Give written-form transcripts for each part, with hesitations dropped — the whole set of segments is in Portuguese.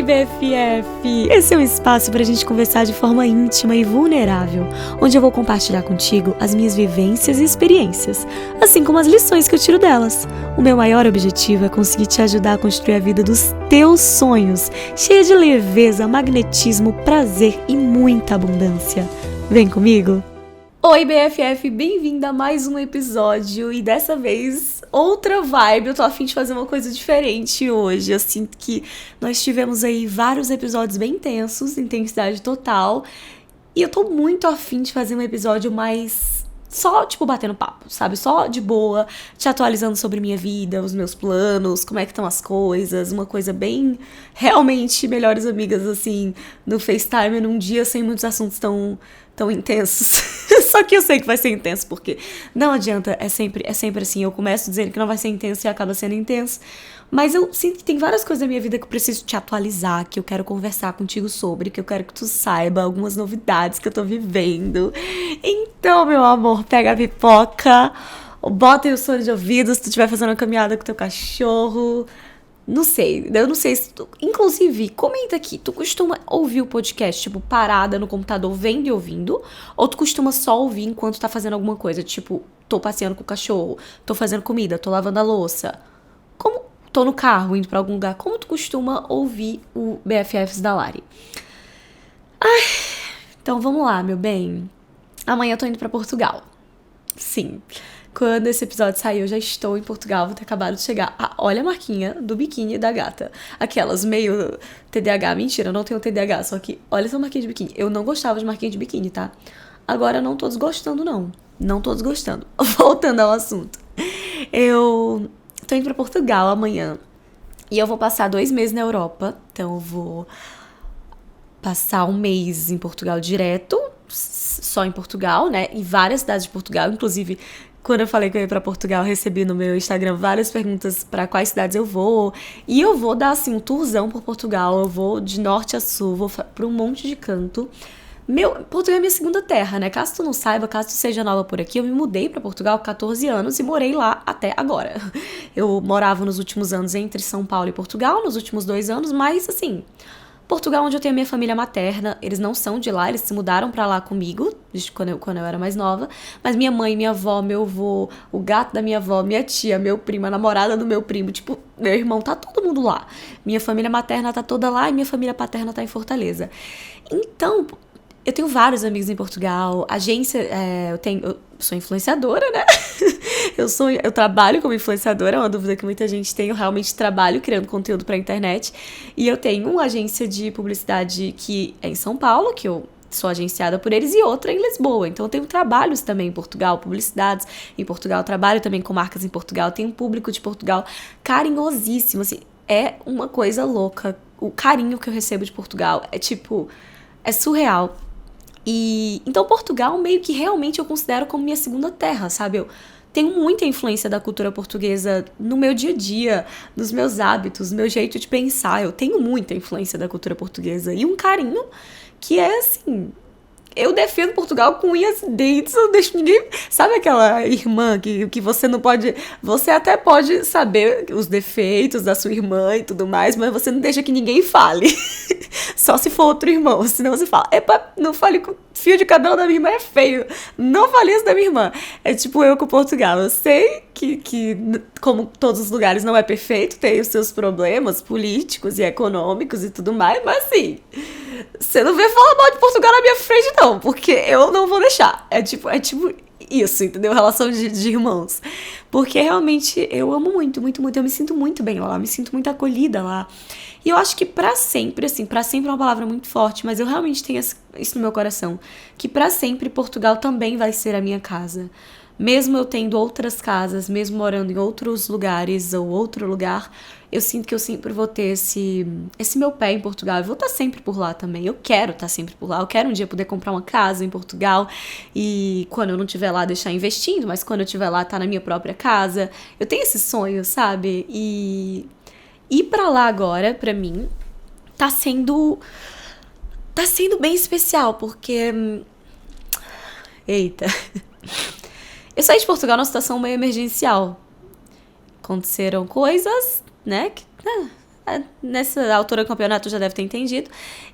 Oi, BFF! Esse é um espaço para a gente conversar de forma íntima e vulnerável, onde eu vou compartilhar contigo as minhas vivências e experiências, assim como as lições que eu tiro delas. O meu maior objetivo é conseguir te ajudar a construir a vida dos teus sonhos, cheia de leveza, magnetismo, prazer e muita abundância. Vem comigo! Oi, BFF! Bem-vinda a mais um episódio e dessa vez outra vibe. Eu tô a fim de fazer uma coisa diferente hoje. Eu sinto que nós tivemos aí vários episódios bem intensos, intensidade total, e eu tô muito a fim de fazer um episódio mais só, tipo, batendo papo, sabe? Só de boa, te atualizando sobre minha vida, os meus planos, como é que estão as coisas, uma coisa bem, realmente, melhores amigas, assim, no FaceTime, num dia sem muitos assuntos tão intensos. Só que eu sei que vai ser intenso, porque não adianta, é sempre assim, eu começo dizendo que não vai ser intenso e acaba sendo intenso, mas eu sinto que tem várias coisas da minha vida que eu preciso te atualizar, que eu quero conversar contigo sobre, que eu quero que tu saiba algumas novidades que eu tô vivendo. Então, meu amor, pega a pipoca, bota aí o fone de ouvido se tu estiver fazendo uma caminhada com teu cachorro. Não sei, eu não sei se tu... Inclusive, comenta aqui, tu costuma ouvir o podcast, tipo, parada no computador, vendo e ouvindo? Ou tu costuma só ouvir enquanto tá fazendo alguma coisa? Tipo, tô passeando com o cachorro, tô fazendo comida, tô lavando a louça. Como tô no carro, indo pra algum lugar, como tu costuma ouvir o BFFs da Lari? Ai, então vamos lá, meu bem. Amanhã eu tô indo pra Portugal. Sim. Quando esse episódio sair, eu já estou em Portugal, vou ter acabado de chegar. Ah, olha a marquinha do biquíni da gata. Aquelas meio TDAH. Mentira, eu não tenho TDAH, só que olha essa marquinha de biquíni. Eu não gostava de marquinha de biquíni, tá? Agora não tô desgostando, não. Não tô desgostando. Voltando ao assunto. Eu tô indo pra Portugal amanhã. E eu vou passar 2 meses na Europa. Então eu vou passar 1 mês em Portugal direto. Só em Portugal, né? Em várias cidades de Portugal. Inclusive, quando eu falei que eu ia pra Portugal, eu recebi no meu Instagram várias perguntas pra quais cidades eu vou. E eu vou dar, assim, um tourzão por Portugal. Eu vou de norte a sul, vou pra um monte de canto. Portugal é minha segunda terra, né? Caso tu não saiba, caso tu seja nova por aqui, eu me mudei pra Portugal com 14 anos e morei lá até agora. Eu morava nos últimos anos entre São Paulo e Portugal, nos últimos 2 anos, mas, assim... Portugal, onde eu tenho a minha família materna, eles não são de lá, eles se mudaram pra lá comigo, desde quando eu era mais nova, mas minha mãe, minha avó, meu avô, o gato da minha avó, minha tia, meu primo, a namorada do meu primo, tipo, meu irmão, tá todo mundo lá. Minha família materna tá toda lá e minha família paterna tá em Fortaleza. Então, eu tenho vários amigos em Portugal, eu sou influenciadora, né? Eu trabalho como influenciadora, é uma dúvida que muita gente tem. Eu realmente trabalho criando conteúdo pra internet. E eu tenho uma agência de publicidade que é em São Paulo, que eu sou agenciada por eles, e outra em Lisboa. Então eu tenho trabalhos também em Portugal, publicidades em Portugal. Trabalho também com marcas em Portugal. Tenho um público de Portugal carinhosíssimo, assim. É uma coisa louca. O carinho que eu recebo de Portugal é tipo... É surreal. E então Portugal meio que realmente eu considero como minha segunda terra, sabe? Eu tenho muita influência da cultura portuguesa no meu dia a dia, nos meus hábitos, no meu jeito de pensar. Eu tenho muita influência da cultura portuguesa e um carinho que é assim... Eu defendo Portugal com unhas e dentes, eu deixo ninguém... Sabe aquela irmã que você não pode... Você até pode saber os defeitos da sua irmã e tudo mais, mas você não deixa que ninguém fale. Só se for outro irmão, senão você fala, epa, não fale com o fio de cabelo da minha irmã, é feio. Não fale isso da minha irmã. É tipo eu com Portugal. Eu sei que como todos os lugares não é perfeito, tem os seus problemas políticos e econômicos e tudo mais, mas assim... Você não vê falar mal de Portugal na minha frente, não, porque eu não vou deixar. É tipo isso, entendeu? Relação de irmãos. Porque realmente eu amo muito, muito, muito. Eu me sinto muito bem lá, me sinto muito acolhida lá. E eu acho que pra sempre, assim, pra sempre é uma palavra muito forte, mas eu realmente tenho isso no meu coração, que pra sempre Portugal também vai ser a minha casa. Mesmo eu tendo outras casas, mesmo morando em outros lugares ou outro lugar, eu sinto que eu sempre vou ter esse meu pé em Portugal. Eu vou estar sempre por lá também. Eu quero estar sempre por lá. Eu quero um dia poder comprar uma casa em Portugal e quando eu não estiver lá deixar investindo, mas quando eu estiver lá estar na minha própria casa. Eu tenho esse sonho, sabe? E ir pra lá agora, pra mim, tá sendo bem especial, porque... Eita... Eu saí de Portugal numa situação meio emergencial. Aconteceram coisas, né? Nessa altura do campeonato já deve ter entendido.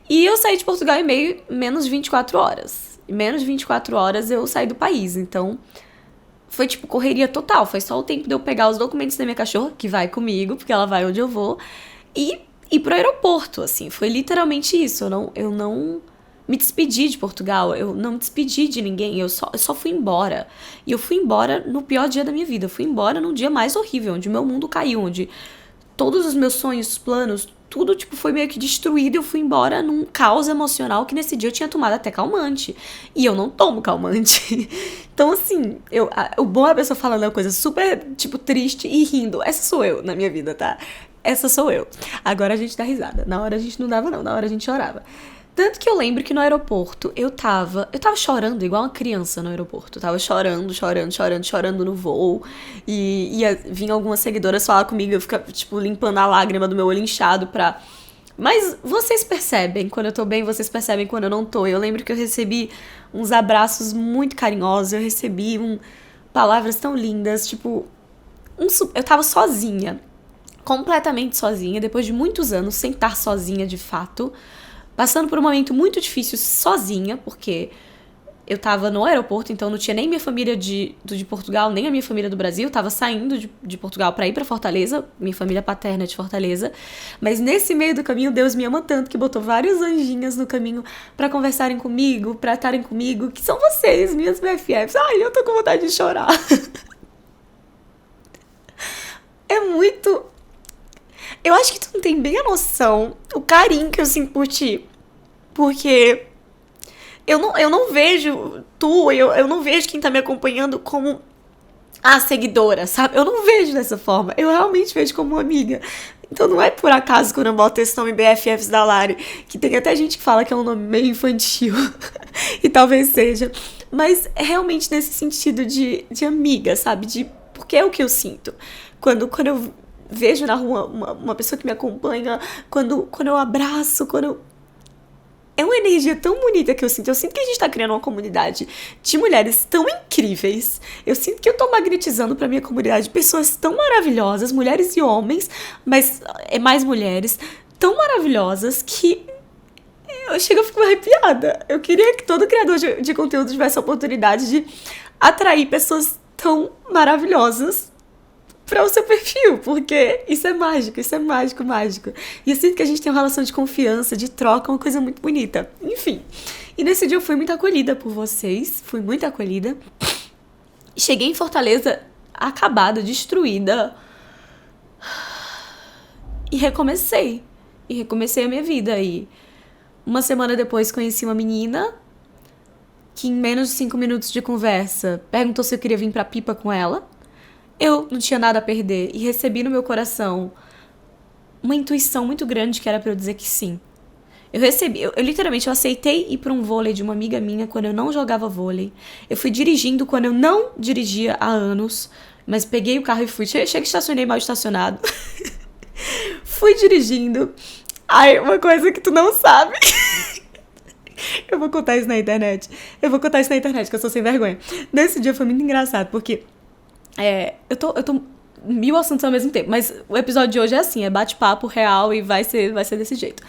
E eu saí de Portugal em menos de 24 horas. Em menos de 24 horas eu saí do país. Então, foi tipo correria total. Foi só o tempo de eu pegar os documentos da minha cachorra, que vai comigo, porque ela vai onde eu vou, e ir pro aeroporto, assim. Foi literalmente isso. Eu não me despedi de Portugal, eu não me despedi de ninguém, eu só fui embora. E eu fui embora no pior dia da minha vida. Eu fui embora num dia mais horrível, onde o meu mundo caiu, onde todos os meus sonhos, planos, tudo, tipo, foi meio que destruído. Eu fui embora num caos emocional que nesse dia eu tinha tomado até calmante. E eu não tomo calmante. Então, assim, o bom é a pessoa falando uma coisa super, tipo, triste e rindo. Essa sou eu na minha vida, tá? Essa sou eu. Agora a gente dá risada. Na hora a gente não dava, não. Na hora a gente chorava. Tanto que eu lembro que no aeroporto eu tava chorando igual uma criança no aeroporto. Eu tava chorando no voo. E vinha algumas seguidoras falar comigo, eu ficava, tipo, limpando a lágrima do meu olho inchado pra... Mas vocês percebem quando eu tô bem, vocês percebem quando eu não tô. Eu lembro que eu recebi uns abraços muito carinhosos, eu recebi palavras tão lindas, tipo... eu tava sozinha, completamente sozinha, depois de muitos anos sem estar sozinha de fato. Passando por um momento muito difícil sozinha, porque eu tava no aeroporto, então não tinha nem minha família de Portugal, nem a minha família do Brasil. Eu tava saindo de Portugal pra ir pra Fortaleza, minha família paterna é de Fortaleza. Mas nesse meio do caminho, Deus me ama tanto que botou vários anjinhos no caminho pra conversarem comigo, pra estarem comigo, que são vocês, minhas BFFs. Ai, eu tô com vontade de chorar. É muito... Eu acho que tu não tem bem a noção, o carinho que eu sinto por ti. Porque eu não vejo eu não vejo quem tá me acompanhando como a seguidora, sabe? Eu não vejo dessa forma. Eu realmente vejo como uma amiga. Então não é por acaso quando eu boto esse nome BFFs da Lari, que tem até gente que fala que é um nome meio infantil. E talvez seja. Mas é realmente nesse sentido de amiga, sabe? Porque é o que eu sinto. Quando eu vejo na rua uma pessoa que me acompanha, quando eu abraço, é uma energia tão bonita que eu sinto. Eu sinto que a gente tá criando uma comunidade de mulheres tão incríveis. Eu sinto que eu tô magnetizando pra minha comunidade pessoas tão maravilhosas, mulheres e homens, mas é mais mulheres, tão maravilhosas que eu fico arrepiada. Eu queria que todo criador de conteúdo tivesse a oportunidade de atrair pessoas tão maravilhosas para o seu perfil, porque isso é mágico, mágico. E eu sinto que a gente tem uma relação de confiança, de troca, uma coisa muito bonita. Enfim, e nesse dia eu fui muito acolhida por vocês, fui muito acolhida. Cheguei em Fortaleza acabada, destruída, e recomecei a minha vida. E uma semana depois conheci uma menina que em menos de 5 minutos de conversa perguntou se eu queria vir pra Pipa com ela. Eu não tinha nada a perder e recebi no meu coração uma intuição muito grande que era pra eu dizer que sim. Eu literalmente aceitei ir pra um vôlei de uma amiga minha quando eu não jogava vôlei. Eu fui dirigindo quando eu não dirigia há anos, mas peguei o carro e fui. Cheguei que estacionei mal estacionado. Fui dirigindo. Ai, uma coisa que tu não sabe. Eu vou contar isso na internet, que eu sou sem vergonha. Nesse dia foi muito engraçado, porque... eu tô mil assuntos ao mesmo tempo, mas o episódio de hoje é assim, é bate-papo real e vai ser desse jeito.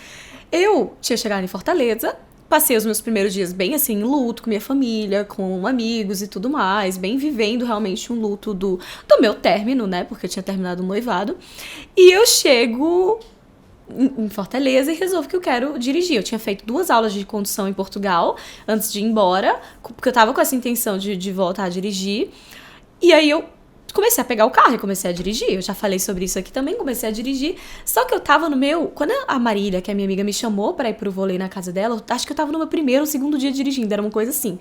Eu tinha chegado em Fortaleza, passei os meus primeiros dias bem assim, em luto com minha família, com amigos e tudo mais, bem vivendo realmente um luto do meu término, né, porque eu tinha terminado o noivado. E eu chego em Fortaleza e resolvo que eu quero dirigir. Eu tinha feito 2 aulas de condução em Portugal antes de ir embora, porque eu tava com essa intenção de voltar a dirigir. E aí eu comecei a pegar o carro e comecei a dirigir. Eu já falei sobre isso aqui também, comecei a dirigir. Só que eu tava no meu... Quando a Marília, que é minha amiga, me chamou pra ir pro vôlei na casa dela, acho que eu tava no meu primeiro ou segundo dia dirigindo, era uma coisa assim.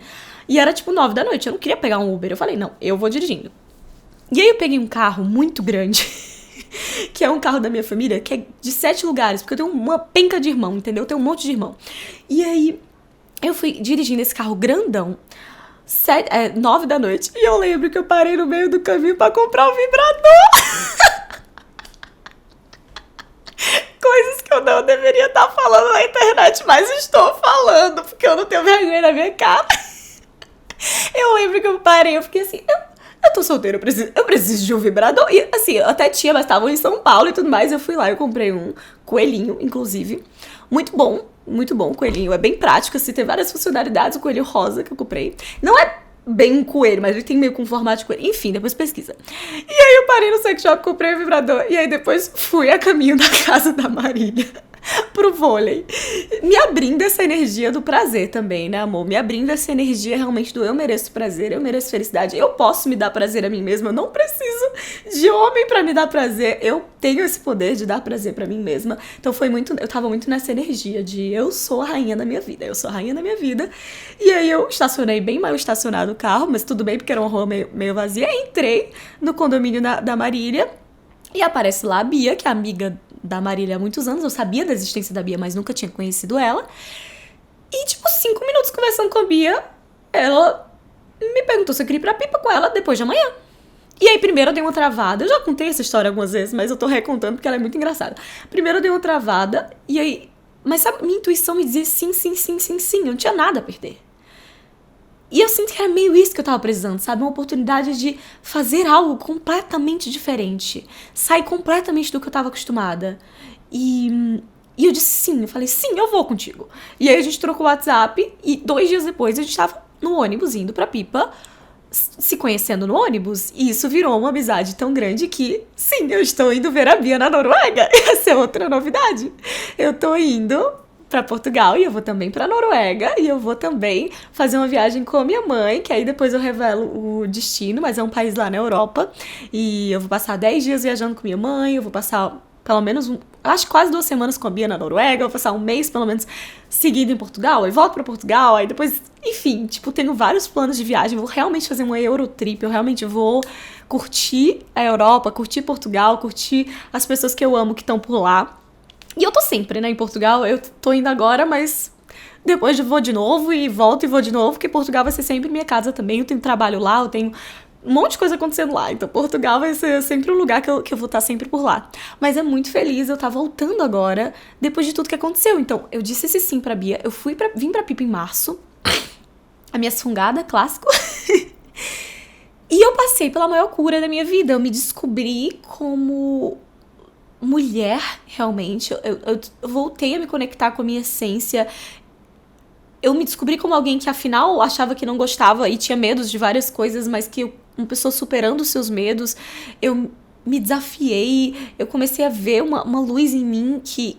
E era tipo 9 da noite, eu não queria pegar um Uber. Eu falei, não, eu vou dirigindo. E aí eu peguei um carro muito grande, que é um carro da minha família, que é de 7 lugares, porque eu tenho uma penca de irmão, entendeu? Eu tenho um monte de irmão. E aí eu fui dirigindo esse carro grandão, 9 da noite. E eu lembro que eu parei no meio do caminho pra comprar um vibrador. Coisas que eu não deveria estar falando na internet, mas estou falando, porque eu não tenho vergonha na minha cara. Eu lembro que eu parei, eu fiquei assim, eu tô solteira, eu preciso de um vibrador. E assim, eu até tinha, mas estavam em São Paulo e tudo mais. Eu fui lá, eu comprei um coelhinho, inclusive. Muito bom o coelhinho. É bem prático, assim, tem várias funcionalidades. O coelho rosa que eu comprei. Não é bem um coelho, mas ele tem meio com formato de coelho. Enfim, depois pesquisa. E aí eu parei no sex shop, comprei o vibrador. E aí depois fui a caminho da casa da Marília pro vôlei. Me abrindo essa energia do prazer também, né, amor? Me abrindo essa energia realmente do eu mereço prazer, eu mereço felicidade, eu posso me dar prazer a mim mesma, eu não preciso de homem pra me dar prazer, eu tenho esse poder de dar prazer pra mim mesma. Então eu tava muito nessa energia de eu sou a rainha da minha vida, eu sou a rainha da minha vida. E aí eu estacionei bem mal estacionado o carro, mas tudo bem, porque era uma rua meio vazia. Entrei no condomínio da Marília e aparece lá a Bia, que é amiga da Marília há muitos anos. Eu sabia da existência da Bia, mas nunca tinha conhecido ela. E, tipo, 5 minutos conversando com a Bia, ela me perguntou se eu queria ir pra pipa com ela depois de amanhã. E aí, primeiro eu dei uma travada. Eu já contei essa história algumas vezes, mas eu tô recontando porque ela é muito engraçada. Primeiro eu dei uma travada, e aí... Mas sabe, minha intuição me dizia sim, sim, sim, sim, sim. Eu não tinha nada a perder. E eu sinto que era meio isso que eu tava precisando, sabe? Uma oportunidade de fazer algo completamente diferente. Sair completamente do que eu tava acostumada. E eu disse sim, eu falei, sim, eu vou contigo. E aí a gente trocou o WhatsApp e 2 dias depois a gente tava no ônibus indo pra Pipa, se conhecendo no ônibus. E isso virou uma amizade tão grande que, sim, eu estou indo ver a Bia na Noruega. Essa é outra novidade. Eu tô indo pra Portugal e eu vou também pra Noruega e eu vou também fazer uma viagem com a minha mãe, que aí depois eu revelo o destino, mas é um país lá na Europa e eu vou passar 10 dias viajando com minha mãe, eu vou passar pelo menos, acho quase 2 semanas com a Bia na Noruega, eu vou passar um mês pelo menos seguido em Portugal, aí volto pra Portugal, aí depois, enfim, tipo, tenho vários planos de viagem, vou realmente fazer uma Eurotrip, eu realmente vou curtir a Europa, curtir Portugal, curtir as pessoas que eu amo que estão por lá. E eu tô sempre, né, em Portugal, eu tô indo agora, mas depois eu vou de novo e volto e vou de novo, porque Portugal vai ser sempre minha casa também, eu tenho trabalho lá, eu tenho um monte de coisa acontecendo lá, então Portugal vai ser sempre um lugar que eu vou estar sempre por lá. Mas é muito feliz, eu tá voltando agora, depois de tudo que aconteceu. Então, eu disse esse sim pra Bia, eu vim pra Pipa em março, a minha sungada, clássico, e eu passei pela maior cura da minha vida, eu me descobri como mulher, realmente, eu voltei a me conectar com a minha essência, eu me descobri como alguém que afinal achava que não gostava e tinha medos de várias coisas, mas que uma pessoa superando os seus medos, eu me desafiei, eu comecei a ver uma luz em mim que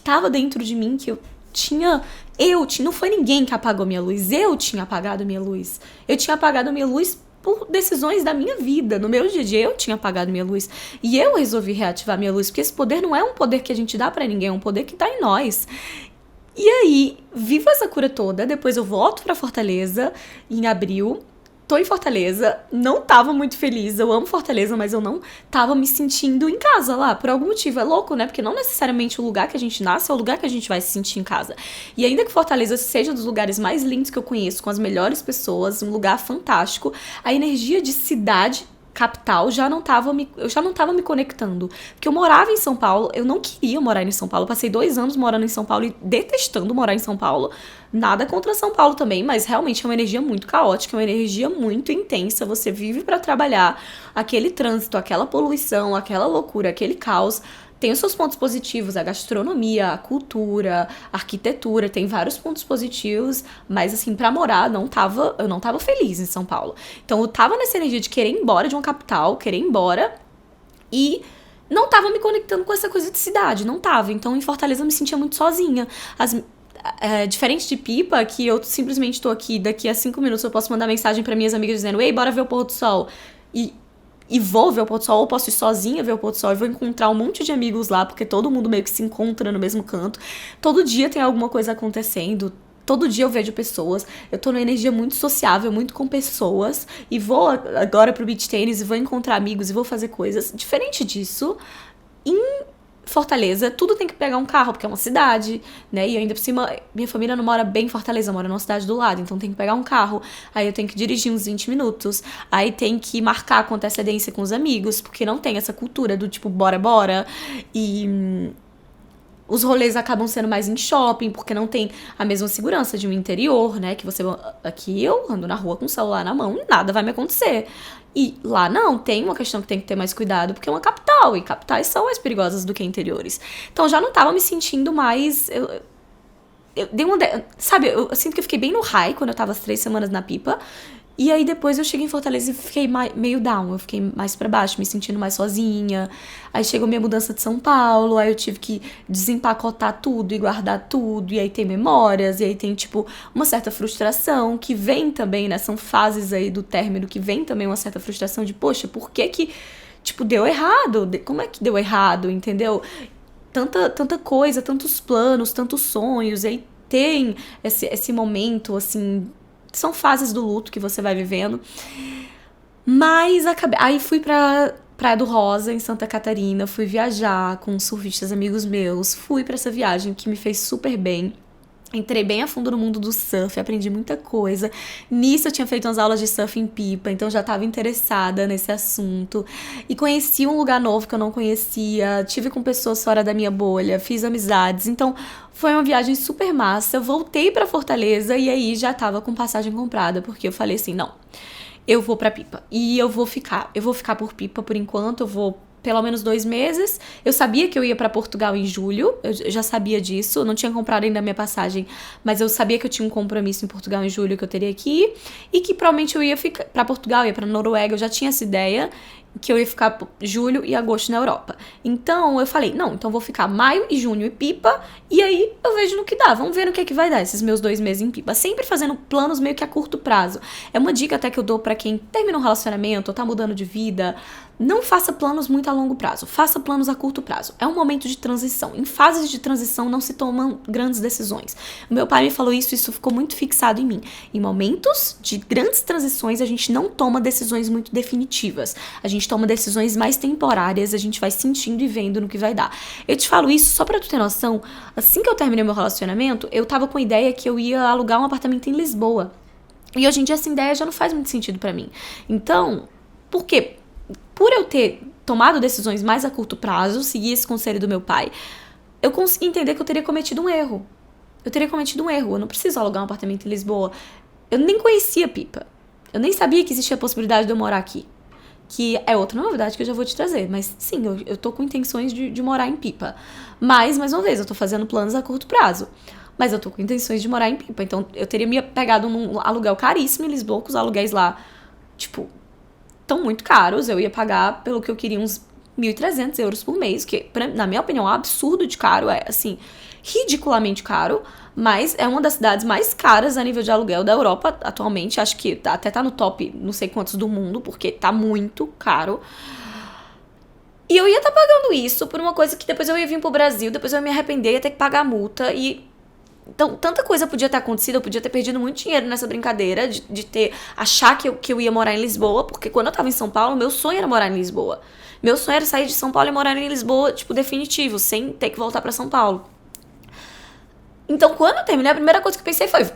tava dentro de mim, que não foi ninguém que apagou minha luz, eu tinha apagado minha luz, eu tinha apagado minha luz por decisões da minha vida, no meu dia a dia eu tinha apagado minha luz e eu resolvi reativar minha luz, porque esse poder não é um poder que a gente dá pra ninguém, é um poder que tá em nós. E aí, vivo essa cura toda, depois eu volto pra Fortaleza em abril, tô em Fortaleza, não tava muito feliz, eu amo Fortaleza, mas eu não tava me sentindo em casa lá, por algum motivo, é louco, né, porque não necessariamente o lugar que a gente nasce é o lugar que a gente vai se sentir em casa, e ainda que Fortaleza seja dos lugares mais lindos que eu conheço, com as melhores pessoas, um lugar fantástico, a energia de cidade capital eu já não tava me conectando, porque eu morava em São Paulo, eu não queria morar em São Paulo, eu passei 2 anos morando em São Paulo e detestando morar em São Paulo, nada contra São Paulo também, mas realmente é uma energia muito caótica, é uma energia muito intensa, você vive pra trabalhar, aquele trânsito, aquela poluição, aquela loucura, aquele caos. Tem os seus pontos positivos, a gastronomia, a cultura, a arquitetura, tem vários pontos positivos, mas assim, pra morar, eu não tava feliz em São Paulo. Então eu tava nessa energia de querer ir embora de uma capital, querer ir embora, e não tava me conectando com essa coisa de cidade, não tava. Então em Fortaleza eu me sentia muito sozinha. Diferente de Pipa, que eu simplesmente tô aqui, daqui a 5 minutos eu posso mandar mensagem pra minhas amigas dizendo, ei, bora ver o pôr do sol. E vou ver o pôr do sol, ou posso ir sozinha ver o pôr do sol, e vou encontrar um monte de amigos lá, porque todo mundo meio que se encontra no mesmo canto. Todo dia tem alguma coisa acontecendo, todo dia eu vejo pessoas, eu tô numa energia muito sociável, muito com pessoas, e vou agora pro beach tennis, e vou encontrar amigos, e vou fazer coisas. Diferente disso, em Fortaleza, tudo tem que pegar um carro, porque é uma cidade, né, e ainda por cima, minha família não mora bem em Fortaleza, mora numa cidade do lado, então tem que pegar um carro, aí eu tenho que dirigir uns 20 minutos, aí tem que marcar com antecedência com os amigos, porque não tem essa cultura do tipo, bora, e Os rolês acabam sendo mais em shopping, porque não tem a mesma segurança de um interior, né? Que você... Aqui eu ando na rua com o celular na mão e nada vai me acontecer. E lá não, tem uma questão que tem que ter mais cuidado, porque é uma capital, e capitais são mais perigosas do que interiores. Então eu já não tava me sentindo mais... Eu dei uma... Sabe, eu sinto que eu fiquei bem no high quando eu tava as 3 semanas na Pipa. E aí depois eu cheguei em Fortaleza e fiquei meio down. Eu fiquei mais pra baixo, me sentindo mais sozinha. Aí chegou minha mudança de São Paulo, aí eu tive que desempacotar tudo e guardar tudo. E aí tem memórias, e aí tem, tipo, uma certa frustração que vem também, né? São fases aí do término que vem também uma certa frustração de, poxa, por que que, tipo, deu errado? Como é que deu errado, entendeu? Tanta coisa, tantos planos, tantos sonhos, e aí tem esse momento, assim, são fases do luto que você vai vivendo, mas aí fui pra Praia do Rosa, em Santa Catarina, fui viajar com surfistas amigos meus, fui pra essa viagem que me fez super bem. Entrei bem a fundo no mundo do surf, aprendi muita coisa. Nisso eu tinha feito umas aulas de surf em Pipa, então já estava interessada nesse assunto. E conheci um lugar novo que eu não conhecia, tive com pessoas fora da minha bolha, fiz amizades. Então foi uma viagem super massa. Eu voltei para Fortaleza e aí já tava com passagem comprada, porque eu falei assim, não, eu vou pra Pipa. E eu vou ficar por Pipa por enquanto, eu vou pelo menos 2 meses. Eu sabia que eu ia pra Portugal em julho, eu já sabia disso, eu não tinha comprado ainda a minha passagem, mas eu sabia que eu tinha um compromisso em Portugal em julho que eu teria que ir, e que provavelmente eu ia ficar pra Portugal, ia pra Noruega, eu já tinha essa ideia, que eu ia ficar julho e agosto na Europa. Então eu falei, não, então vou ficar maio e junho em Pipa, e aí eu vejo no que dá, vamos ver no que vai dar esses meus 2 meses em Pipa. Sempre fazendo planos meio que a curto prazo. É uma dica até que eu dou pra quem termina um relacionamento ou tá mudando de vida. Não faça planos muito a longo prazo, faça planos a curto prazo. É um momento de transição. Em fases de transição não se tomam grandes decisões. O meu pai me falou isso ficou muito fixado em mim. Em momentos de grandes transições, a gente não toma decisões muito definitivas. A gente toma decisões mais temporárias, a gente vai sentindo e vendo no que vai dar. Eu te falo isso só pra tu ter noção. Assim que eu terminei meu relacionamento, eu tava com a ideia que eu ia alugar um apartamento em Lisboa. E hoje em dia essa ideia já não faz muito sentido pra mim. Então, por quê? Por eu ter tomado decisões mais a curto prazo, seguir esse conselho do meu pai, eu consegui entender que eu teria cometido um erro. Eu não preciso alugar um apartamento em Lisboa. Eu nem conhecia Pipa. Eu nem sabia que existia a possibilidade de eu morar aqui. Que é outra novidade que eu já vou te trazer. Mas sim, eu tô com intenções de morar em Pipa. Mas, mais uma vez, eu tô fazendo planos a curto prazo. Mas eu tô com intenções de morar em Pipa. Então, eu teria me pegado num aluguel caríssimo em Lisboa, com os aluguéis lá, tipo, tão muito caros. Eu ia pagar, pelo que eu queria, uns 1.300 euros por mês, que, na minha opinião, é um absurdo de caro. É, assim, ridiculamente caro. Mas é uma das cidades mais caras a nível de aluguel da Europa atualmente. Acho que até tá no top não sei quantos do mundo, porque tá muito caro. E eu ia estar pagando isso por uma coisa que depois eu ia vir pro Brasil, depois eu ia me arrepender, ia ter que pagar a multa. E então, tanta coisa podia ter acontecido, eu podia ter perdido muito dinheiro nessa brincadeira de achar que eu ia morar em Lisboa, porque quando eu tava em São Paulo, meu sonho era morar em Lisboa. Meu sonho era sair de São Paulo e morar em Lisboa, tipo, definitivo, sem ter que voltar pra São Paulo. Então, quando eu terminei, a primeira coisa que eu pensei foi,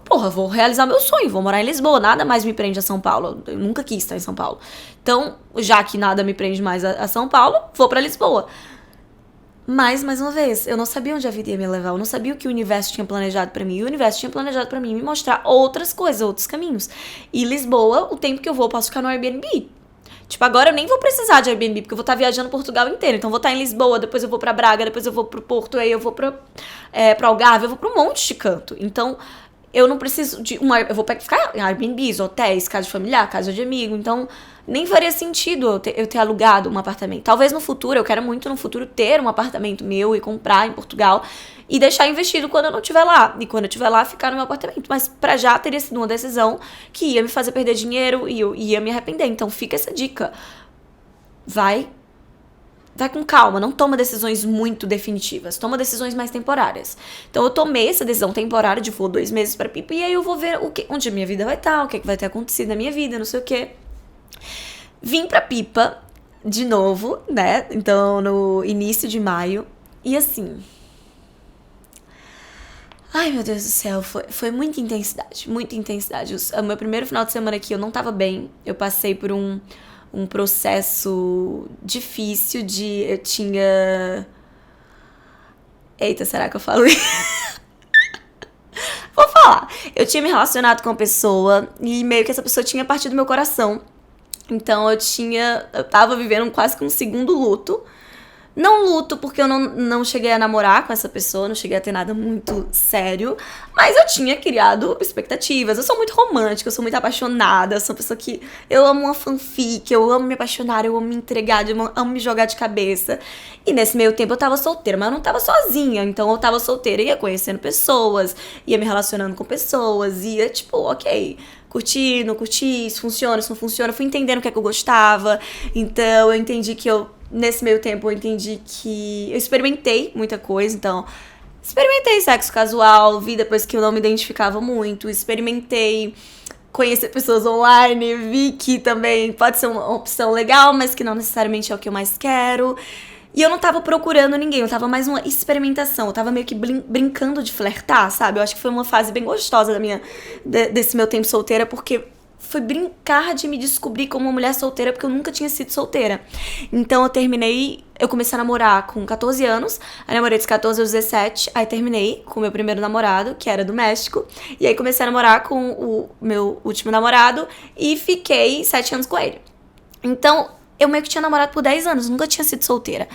porra, vou realizar meu sonho, vou morar em Lisboa, nada mais me prende a São Paulo, eu nunca quis estar em São Paulo. Então, já que nada me prende mais a São Paulo, vou pra Lisboa. Mas, mais uma vez, eu não sabia onde a vida ia me levar, eu não sabia o que o universo tinha planejado pra mim. E o universo tinha planejado pra mim me mostrar outras coisas, outros caminhos. E Lisboa, o tempo que eu vou, eu posso ficar no Airbnb. Tipo, agora eu nem vou precisar de Airbnb, porque eu vou estar viajando Portugal inteiro. Então eu vou estar em Lisboa, depois eu vou pra Braga, depois eu vou pro Porto, aí eu vou pra Algarve, eu vou pra um monte de canto. Então, eu não preciso de eu vou ficar em Airbnbs, hotéis, casa de familiar, casa de amigo. Então, nem faria sentido eu ter alugado um apartamento. Talvez no futuro, eu quero muito no futuro ter um apartamento meu e comprar em Portugal e deixar investido quando eu não estiver lá. E quando eu estiver lá, ficar no meu apartamento. Mas pra já teria sido uma decisão que ia me fazer perder dinheiro e eu ia me arrepender. Então fica essa dica. Vai com calma, não toma decisões muito definitivas, toma decisões mais temporárias. Então eu tomei essa decisão temporária de vou 2 meses pra Pipa e aí eu vou ver onde a minha vida vai estar, o que vai ter acontecido na minha vida, não sei o quê. Vim pra Pipa de novo, né? Então no início de maio e assim... Ai, meu Deus do céu, foi muita intensidade, muita intensidade. O meu primeiro final de semana aqui eu não tava bem, eu passei por um processo difícil eu tinha Eita, será que eu falo isso? Vou falar. Eu tinha me relacionado com uma pessoa e meio que essa pessoa tinha partido do meu coração. Então eu tava vivendo quase que um segundo luto. Não luto porque eu não cheguei a namorar com essa pessoa, não cheguei a ter nada muito sério, mas eu tinha criado expectativas. Eu sou muito romântica, eu sou muito apaixonada, eu sou uma pessoa que eu amo uma fanfic, eu amo me apaixonar, eu amo me entregar, eu amo me jogar de cabeça. E nesse meio tempo eu tava solteira, mas eu não tava sozinha, então eu tava solteira e ia conhecendo pessoas, ia me relacionando com pessoas, ia tipo, ok, curti, não curti, isso funciona, isso não funciona. Eu fui entendendo o que é que eu gostava, então eu entendi que nesse meio tempo eu entendi que eu experimentei muita coisa, então experimentei sexo casual, vi depois que eu não me identificava muito, experimentei conhecer pessoas online, vi que também pode ser uma opção legal, mas que não necessariamente é o que eu mais quero. E eu não tava procurando ninguém, eu tava mais uma experimentação, eu tava meio que brincando de flertar, sabe? Eu acho que foi uma fase bem gostosa desse meu tempo solteira, porque foi brincar de me descobrir como uma mulher solteira, porque eu nunca tinha sido solteira. Então eu comecei a namorar com 14 anos, aí namorei dos 14 aos 17, aí terminei com o meu primeiro namorado, que era do México, e aí comecei a namorar com o meu último namorado e fiquei 7 anos com ele. Então, eu meio que tinha namorado por 10 anos, nunca tinha sido solteira.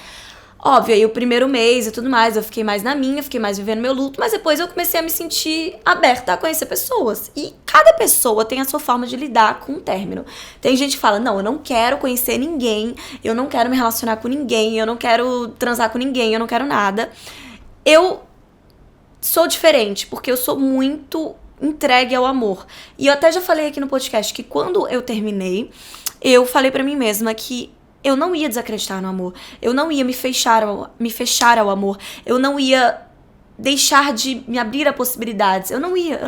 Óbvio, aí o primeiro mês e tudo mais, eu fiquei mais na minha, fiquei mais vivendo meu luto, mas depois eu comecei a me sentir aberta a conhecer pessoas. E cada pessoa tem a sua forma de lidar com o término. Tem gente que fala, não, eu não quero conhecer ninguém, eu não quero me relacionar com ninguém, eu não quero transar com ninguém, eu não quero nada. Eu sou diferente, porque eu sou muito entregue ao amor. E eu até já falei aqui no podcast que quando eu terminei, eu falei pra mim mesma que eu não ia desacreditar no amor. Eu não ia me fechar ao amor. Eu não ia deixar de me abrir a possibilidades. Eu não ia.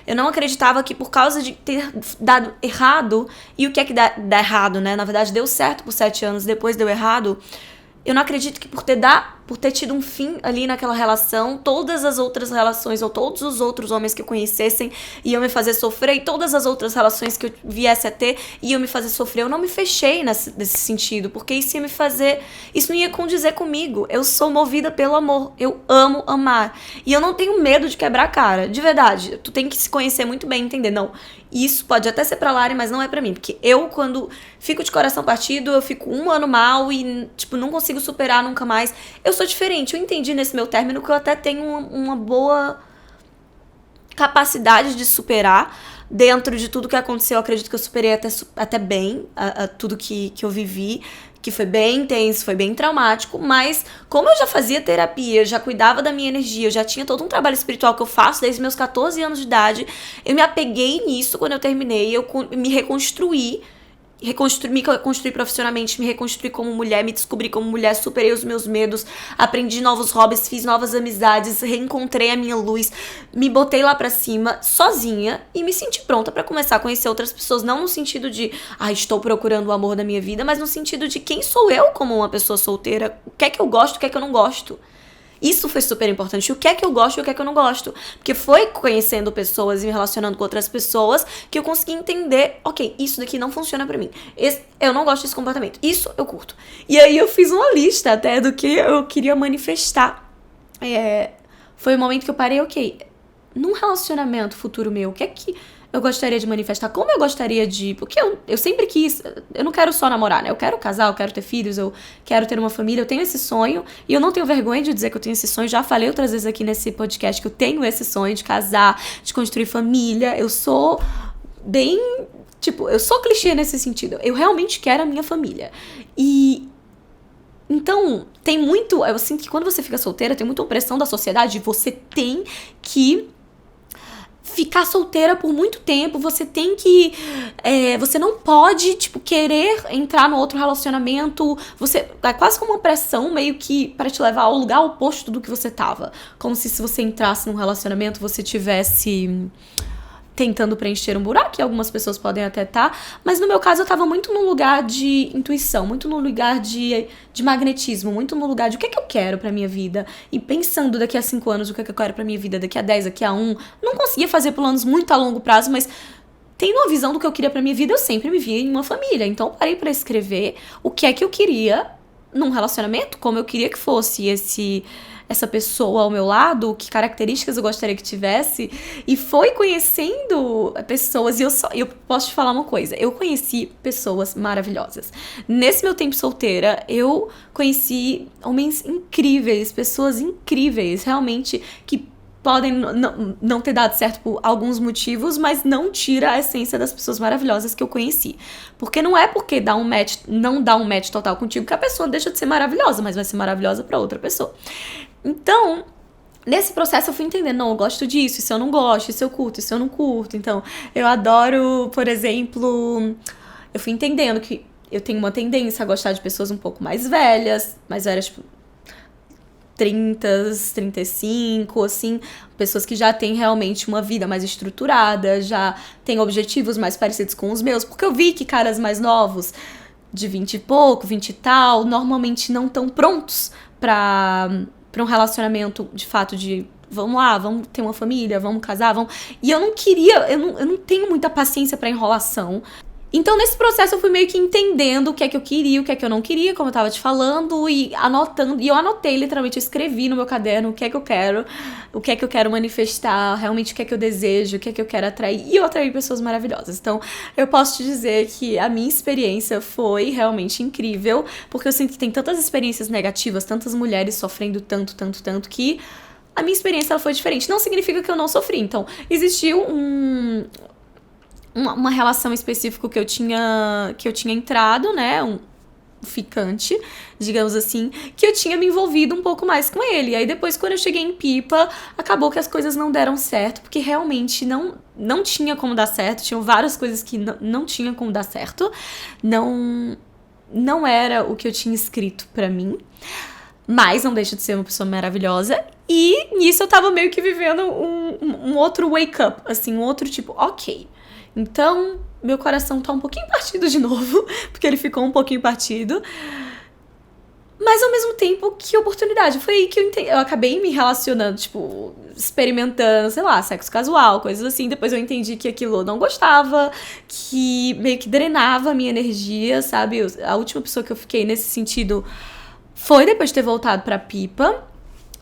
Eu não acreditava que por causa de ter dado errado, e o que é que dá errado, né? Na verdade, deu certo por 7 anos, depois deu errado. Eu não acredito que por ter tido um fim ali naquela relação, todas as outras relações ou todos os outros homens que eu conhecessem iam me fazer sofrer, e todas as outras relações que eu viesse a ter iam me fazer sofrer. Eu não me fechei nesse sentido, porque isso não ia condizer comigo. Eu sou movida pelo amor, eu amo amar. E eu não tenho medo de quebrar a cara, de verdade. Tu tem que se conhecer muito bem, entender, não, isso pode até ser pra Lari, mas não é pra mim. Porque eu, quando fico de coração partido, eu fico 1 ano mal e, tipo, não consigo superar nunca mais. Eu sou diferente. Eu entendi nesse meu término que eu até tenho uma boa capacidade de superar. Dentro de tudo que aconteceu, eu acredito que eu superei até bem tudo que eu vivi, que foi bem intenso, foi bem traumático, mas como eu já fazia terapia, eu já cuidava da minha energia, eu já tinha todo um trabalho espiritual que eu faço desde meus 14 anos de idade, eu me apeguei nisso quando eu terminei, eu me reconstruí profissionalmente, me reconstruí como mulher, me descobri como mulher, superei os meus medos, aprendi novos hobbies, fiz novas amizades, reencontrei a minha luz, me botei lá pra cima, sozinha, e me senti pronta pra começar a conhecer outras pessoas, não no sentido de, estou procurando o amor da minha vida, mas no sentido de quem sou eu como uma pessoa solteira, o que é que eu gosto, o que é que eu não gosto. Isso foi super importante. O que é que eu gosto e o que é que eu não gosto. Porque foi conhecendo pessoas e me relacionando com outras pessoas que eu consegui entender, ok, isso daqui não funciona pra mim. Eu não gosto desse comportamento. Isso eu curto. E aí eu fiz uma lista até do que eu queria manifestar. Foi o momento que eu parei, ok, num relacionamento futuro meu, o que é que eu gostaria de manifestar? Como eu gostaria de... Porque eu sempre quis... Eu não quero só namorar, né? Eu quero casar, eu quero ter filhos, eu quero ter uma família, eu tenho esse sonho. E eu não tenho vergonha de dizer que eu tenho esse sonho. Já falei outras vezes aqui nesse podcast que eu tenho esse sonho de casar, de construir família. Eu sou bem... Tipo, eu sou clichê nesse sentido. Eu realmente quero a minha família. E... Então, tem muito... Eu sinto que quando você fica solteira, tem muita opressão da sociedade. Você tem que... ficar solteira por muito tempo, você tem que... você não pode, tipo, querer entrar no outro relacionamento. É quase como uma pressão, meio que para te levar ao lugar oposto do que você tava. Como se você entrasse num relacionamento, você tivesse tentando preencher um buraco, que algumas pessoas podem até estar, mas no meu caso eu tava muito num lugar de intuição, muito num lugar de magnetismo, muito no lugar de o que é que eu quero pra minha vida, e pensando daqui a 5 anos o que é que eu quero pra minha vida, daqui a 10, daqui a 1, não conseguia fazer planos muito a longo prazo, mas tendo uma visão do que eu queria pra minha vida, eu sempre me via em uma família, então eu parei pra escrever o que é que eu queria num relacionamento, como eu queria que fosse essa pessoa ao meu lado, que características eu gostaria que tivesse, e foi conhecendo pessoas, e eu posso te falar uma coisa, eu conheci pessoas maravilhosas. Nesse meu tempo solteira, eu conheci homens incríveis, pessoas incríveis, realmente, que podem não ter dado certo por alguns motivos, mas não tira a essência das pessoas maravilhosas que eu conheci. Porque não é porque não dá um match total contigo que a pessoa deixa de ser maravilhosa, mas vai ser maravilhosa pra outra pessoa. Então, nesse processo eu fui entendendo, não, eu gosto disso, isso eu não gosto, isso eu curto, isso eu não curto. Então, eu adoro, por exemplo, eu fui entendendo que eu tenho uma tendência a gostar de pessoas um pouco mais velhas, tipo, 30, 35, assim, pessoas que já têm realmente uma vida mais estruturada, já têm objetivos mais parecidos com os meus, porque eu vi que caras mais novos, de 20 e pouco, 20 e tal, normalmente não estão prontos pra um relacionamento, de fato, de vamos lá, vamos ter uma família, vamos casar, vamos... E eu não queria, eu não tenho muita paciência pra enrolação. Então, nesse processo, eu fui meio que entendendo o que é que eu queria, o que é que eu não queria, como eu tava te falando, e anotando. E eu anotei, literalmente, eu escrevi no meu caderno o que é que eu quero manifestar, realmente o que é que eu desejo, o que é que eu quero atrair. E eu atraí pessoas maravilhosas. Então, eu posso te dizer que a minha experiência foi realmente incrível, porque eu sinto que tem tantas experiências negativas, tantas mulheres sofrendo tanto, que a minha experiência ela foi diferente. Não significa que eu não sofri. Então, existiu uma relação específica que eu tinha entrado, né, um ficante, digamos assim, que eu tinha me envolvido um pouco mais com ele. E aí depois, quando eu cheguei em Pipa, acabou que as coisas não deram certo, porque realmente não tinha como dar certo, tinham várias coisas que não tinha como dar certo, não era o que eu tinha escrito pra mim, mas não deixa de ser uma pessoa maravilhosa. E nisso eu tava meio que vivendo um outro wake up, assim, um outro tipo, ok, então, meu coração tá um pouquinho partido de novo, porque ele ficou um pouquinho partido. Mas, ao mesmo tempo, que oportunidade. Foi aí que eu acabei me relacionando, tipo, experimentando, sei lá, sexo casual, coisas assim. Depois eu entendi que aquilo eu não gostava, que meio que drenava a minha energia, sabe? A última pessoa que eu fiquei nesse sentido foi depois de ter voltado pra Pipa.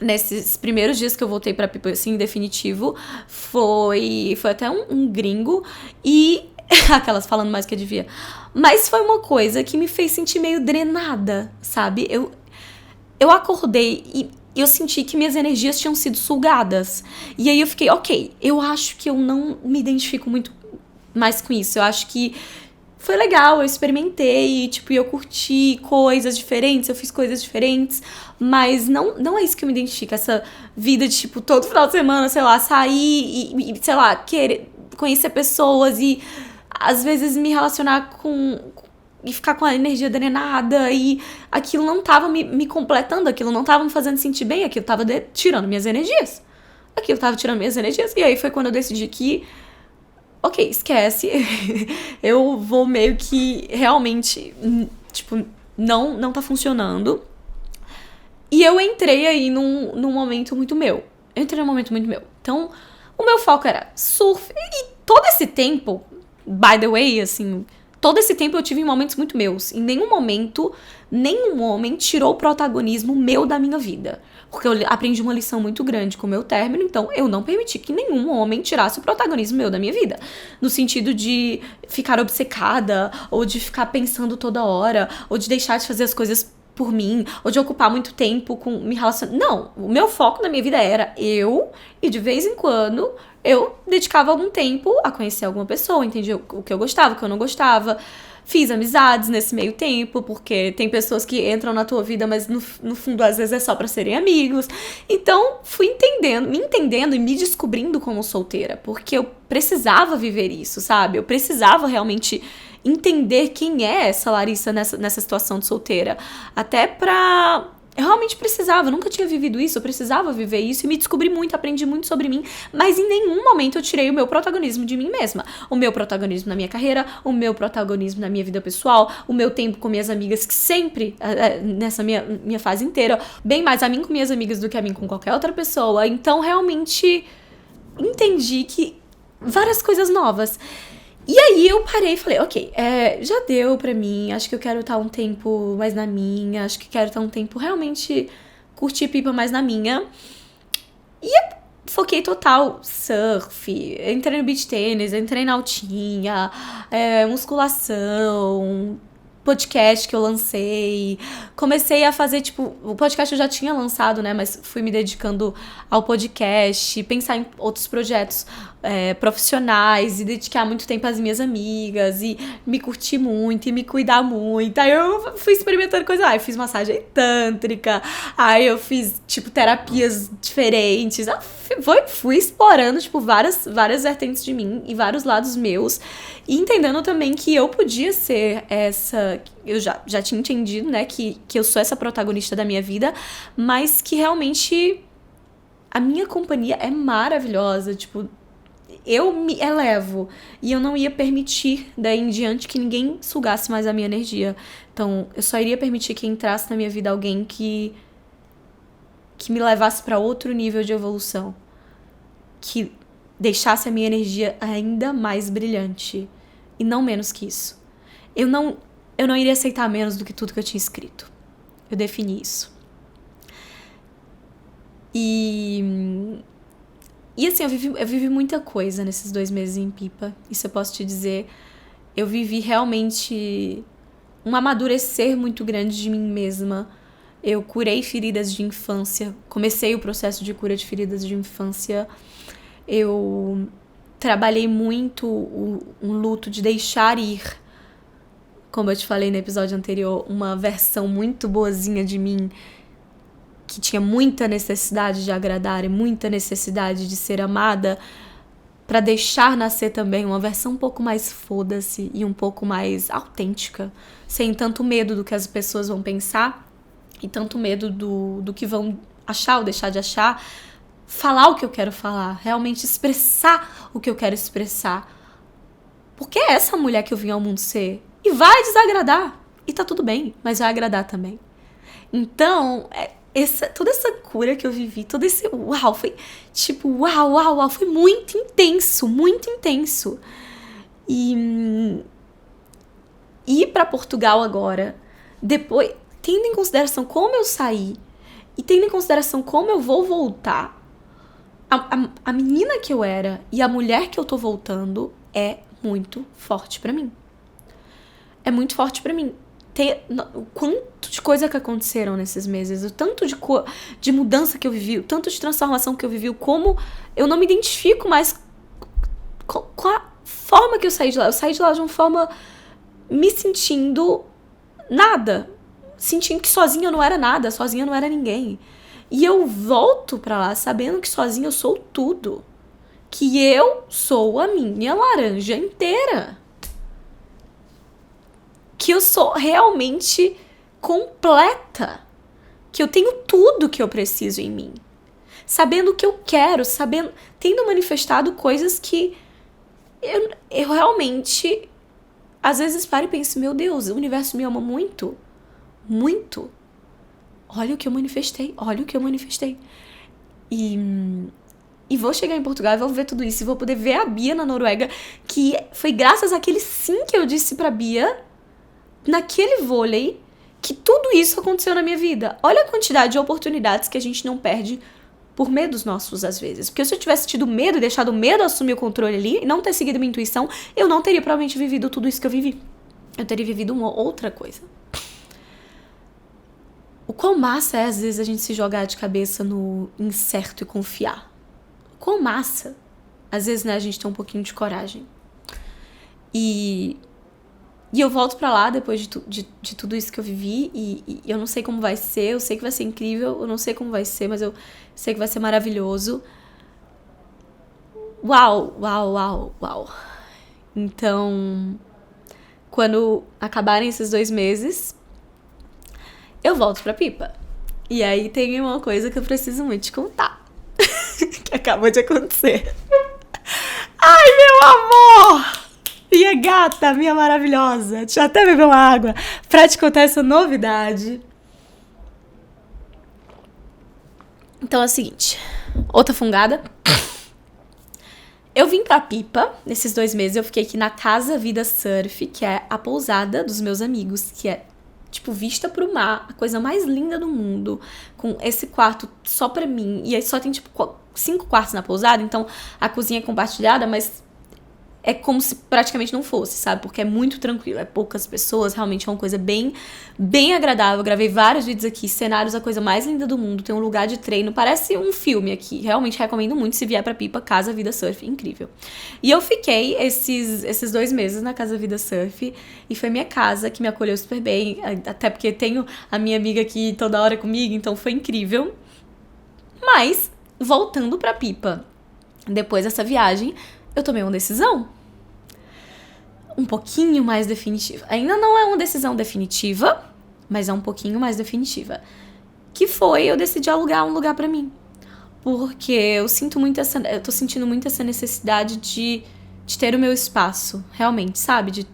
Nesses primeiros dias que eu voltei pra Pipa, assim, em definitivo, foi até um gringo, e aquelas falando mais que eu devia, mas foi uma coisa que me fez sentir meio drenada, sabe? Eu acordei e eu senti que minhas energias tinham sido sugadas, e aí eu fiquei, ok, eu acho que eu não me identifico muito mais com isso, eu acho que foi legal, eu experimentei, tipo, eu curti coisas diferentes, eu fiz coisas diferentes, mas não é isso que eu me identifico, essa vida de, tipo, todo final de semana, sei lá, sair e sei lá, querer conhecer pessoas e, às vezes, me relacionar e ficar com a energia drenada, e aquilo não tava me completando, aquilo não tava me fazendo sentir bem, aquilo tava tirando minhas energias. E aí foi quando eu decidi que ok, esquece, eu vou meio que realmente, tipo, não tá funcionando. E eu entrei aí num momento muito meu. Então, o meu foco era surf. E todo esse tempo, by the way, assim, todo esse tempo eu tive em momentos muito meus. Em nenhum momento, nenhum homem tirou o protagonismo meu da minha vida. Porque eu aprendi uma lição muito grande com o meu término, então eu não permiti que nenhum homem tirasse o protagonismo meu da minha vida. No sentido de ficar obcecada, ou de ficar pensando toda hora, ou de deixar de fazer as coisas por mim, ou de ocupar muito tempo com me relacionando. Não, o meu foco na minha vida era eu, e de vez em quando eu dedicava algum tempo a conhecer alguma pessoa, entendi o que eu gostava, o que eu não gostava. Fiz amizades nesse meio tempo, porque tem pessoas que entram na tua vida, mas no fundo, às vezes, é só pra serem amigos. Então, fui me entendendo e me descobrindo como solteira, porque eu precisava viver isso, sabe? Eu precisava realmente entender quem é essa Larissa nessa situação de solteira. Até pra... Eu realmente precisava, eu nunca tinha vivido isso, eu precisava viver isso e me descobri muito, aprendi muito sobre mim, mas em nenhum momento eu tirei o meu protagonismo de mim mesma. O meu protagonismo na minha carreira, o meu protagonismo na minha vida pessoal, o meu tempo com minhas amigas, que sempre, nessa minha fase inteira, bem mais a mim com minhas amigas do que a mim com qualquer outra pessoa. Então, realmente, entendi que várias coisas novas. E aí eu parei e falei, ok, já deu pra mim, acho que eu quero estar um tempo mais na minha, acho que quero estar um tempo realmente curti Pipa mais na minha. E foquei total, surf, entrei no beach tênis, entrei na altinha, musculação, podcast que eu lancei, comecei a fazer, tipo, o podcast eu já tinha lançado, né, mas fui me dedicando ao podcast, pensar em outros projetos profissionais e dedicar muito tempo às minhas amigas e me curtir muito e me cuidar muito. Aí eu fui experimentando coisas, eu fiz massagem tântrica, aí eu fiz, tipo, terapias diferentes, fui explorando, tipo, várias vertentes de mim e vários lados meus e entendendo também que eu podia ser eu já tinha entendido, né, que eu sou essa protagonista da minha vida, mas que realmente a minha companhia é maravilhosa, tipo, eu me elevo e eu não ia permitir daí em diante que ninguém sugasse mais a minha energia. Então, eu só iria permitir que entrasse na minha vida alguém que me levasse para outro nível de evolução, que deixasse a minha energia ainda mais brilhante e não menos que isso. Eu não iria aceitar menos do que tudo que eu tinha escrito. Eu defini isso. E assim, eu vivi muita coisa nesses 2 meses em Pipa. Isso eu posso te dizer. Eu vivi realmente um amadurecer muito grande de mim mesma. Eu curei feridas de infância. Comecei o processo de cura de feridas de infância. Eu trabalhei muito um luto de deixar ir. Como eu te falei no episódio anterior, uma versão muito boazinha de mim que tinha muita necessidade de agradar e muita necessidade de ser amada, pra deixar nascer também uma versão um pouco mais foda-se e um pouco mais autêntica, sem tanto medo do que as pessoas vão pensar e tanto medo do que vão achar ou deixar de achar. Falar o que eu quero falar, realmente expressar o que eu quero expressar. Porque é essa mulher que eu vim ao mundo ser. E vai desagradar. E tá tudo bem, mas vai agradar também. Então, toda essa cura que eu vivi, todo esse uau, foi tipo, uau, foi muito intenso, muito intenso. E ir pra Portugal agora, depois, tendo em consideração como eu saí e tendo em consideração como eu vou voltar, a menina que eu era e a mulher que eu tô voltando é muito forte pra mim. É muito forte pra mim. O quanto de coisa que aconteceram nesses meses, o tanto de mudança que eu vivi, o tanto de transformação que eu vivi, como eu não me identifico mais com a forma que eu saí de lá. Eu saí de lá de uma forma me sentindo nada. Sentindo que sozinha eu não era nada, sozinha eu não era ninguém. E eu volto pra lá sabendo que sozinha eu sou tudo. Que eu sou a minha laranja inteira. Que eu sou realmente completa. Que eu tenho tudo que eu preciso em mim. Sabendo o que eu quero, tendo manifestado coisas que eu realmente, às vezes paro e penso, meu Deus, o universo me ama muito. Muito. Olha o que eu manifestei. E vou chegar em Portugal e vou ver tudo isso. E vou poder ver a Bia na Noruega, que foi graças àquele sim que eu disse pra Bia, naquele vôlei, que tudo isso aconteceu na minha vida. Olha a quantidade de oportunidades que a gente não perde por medos nossos, às vezes. Porque se eu tivesse tido medo e deixado o medo assumir o controle ali, e não ter seguido minha intuição, eu não teria provavelmente vivido tudo isso que eu vivi. Eu teria vivido uma outra coisa. O quão massa é, às vezes, a gente se jogar de cabeça no incerto e confiar. O quão massa. Às vezes, né, a gente tem um pouquinho de coragem. E eu volto pra lá depois de tudo isso que eu vivi. E eu não sei como vai ser. Eu sei que vai ser incrível. Eu não sei como vai ser, mas eu sei que vai ser maravilhoso. Uau. Então, quando acabarem esses 2 meses, eu volto pra Pipa. E aí tem uma coisa que eu preciso muito te contar. Que acabou de acontecer. Ai, meu amor! Minha gata, minha maravilhosa. Deixa eu até beber uma água pra te contar essa novidade. Então é o seguinte. Outra fungada. Eu vim pra Pipa nesses 2 meses. Eu fiquei aqui na Casa Vida Surf, que é a pousada dos meus amigos, que é tipo, vista pro mar, a coisa mais linda do mundo, com esse quarto só pra mim, e aí só tem, tipo, 5 quartos na pousada, então a cozinha é compartilhada, mas é como se praticamente não fosse, sabe? Porque é muito tranquilo, é poucas pessoas, realmente é uma coisa bem, bem agradável. Eu gravei vários vídeos aqui, cenários, a coisa mais linda do mundo, tem um lugar de treino, parece um filme aqui. Realmente recomendo muito se vier pra Pipa, Casa Vida Surf, incrível. E eu fiquei esses 2 meses na Casa Vida Surf, e foi minha casa que me acolheu super bem, até porque tenho a minha amiga aqui toda hora comigo, então foi incrível. Mas, voltando pra Pipa, depois dessa viagem, eu tomei uma decisão um pouquinho mais definitiva. Ainda não é uma decisão definitiva, mas é um pouquinho mais definitiva. Que foi, eu decidi alugar um lugar pra mim. Porque eu tô sentindo muito essa necessidade de ter o meu espaço, realmente, sabe? De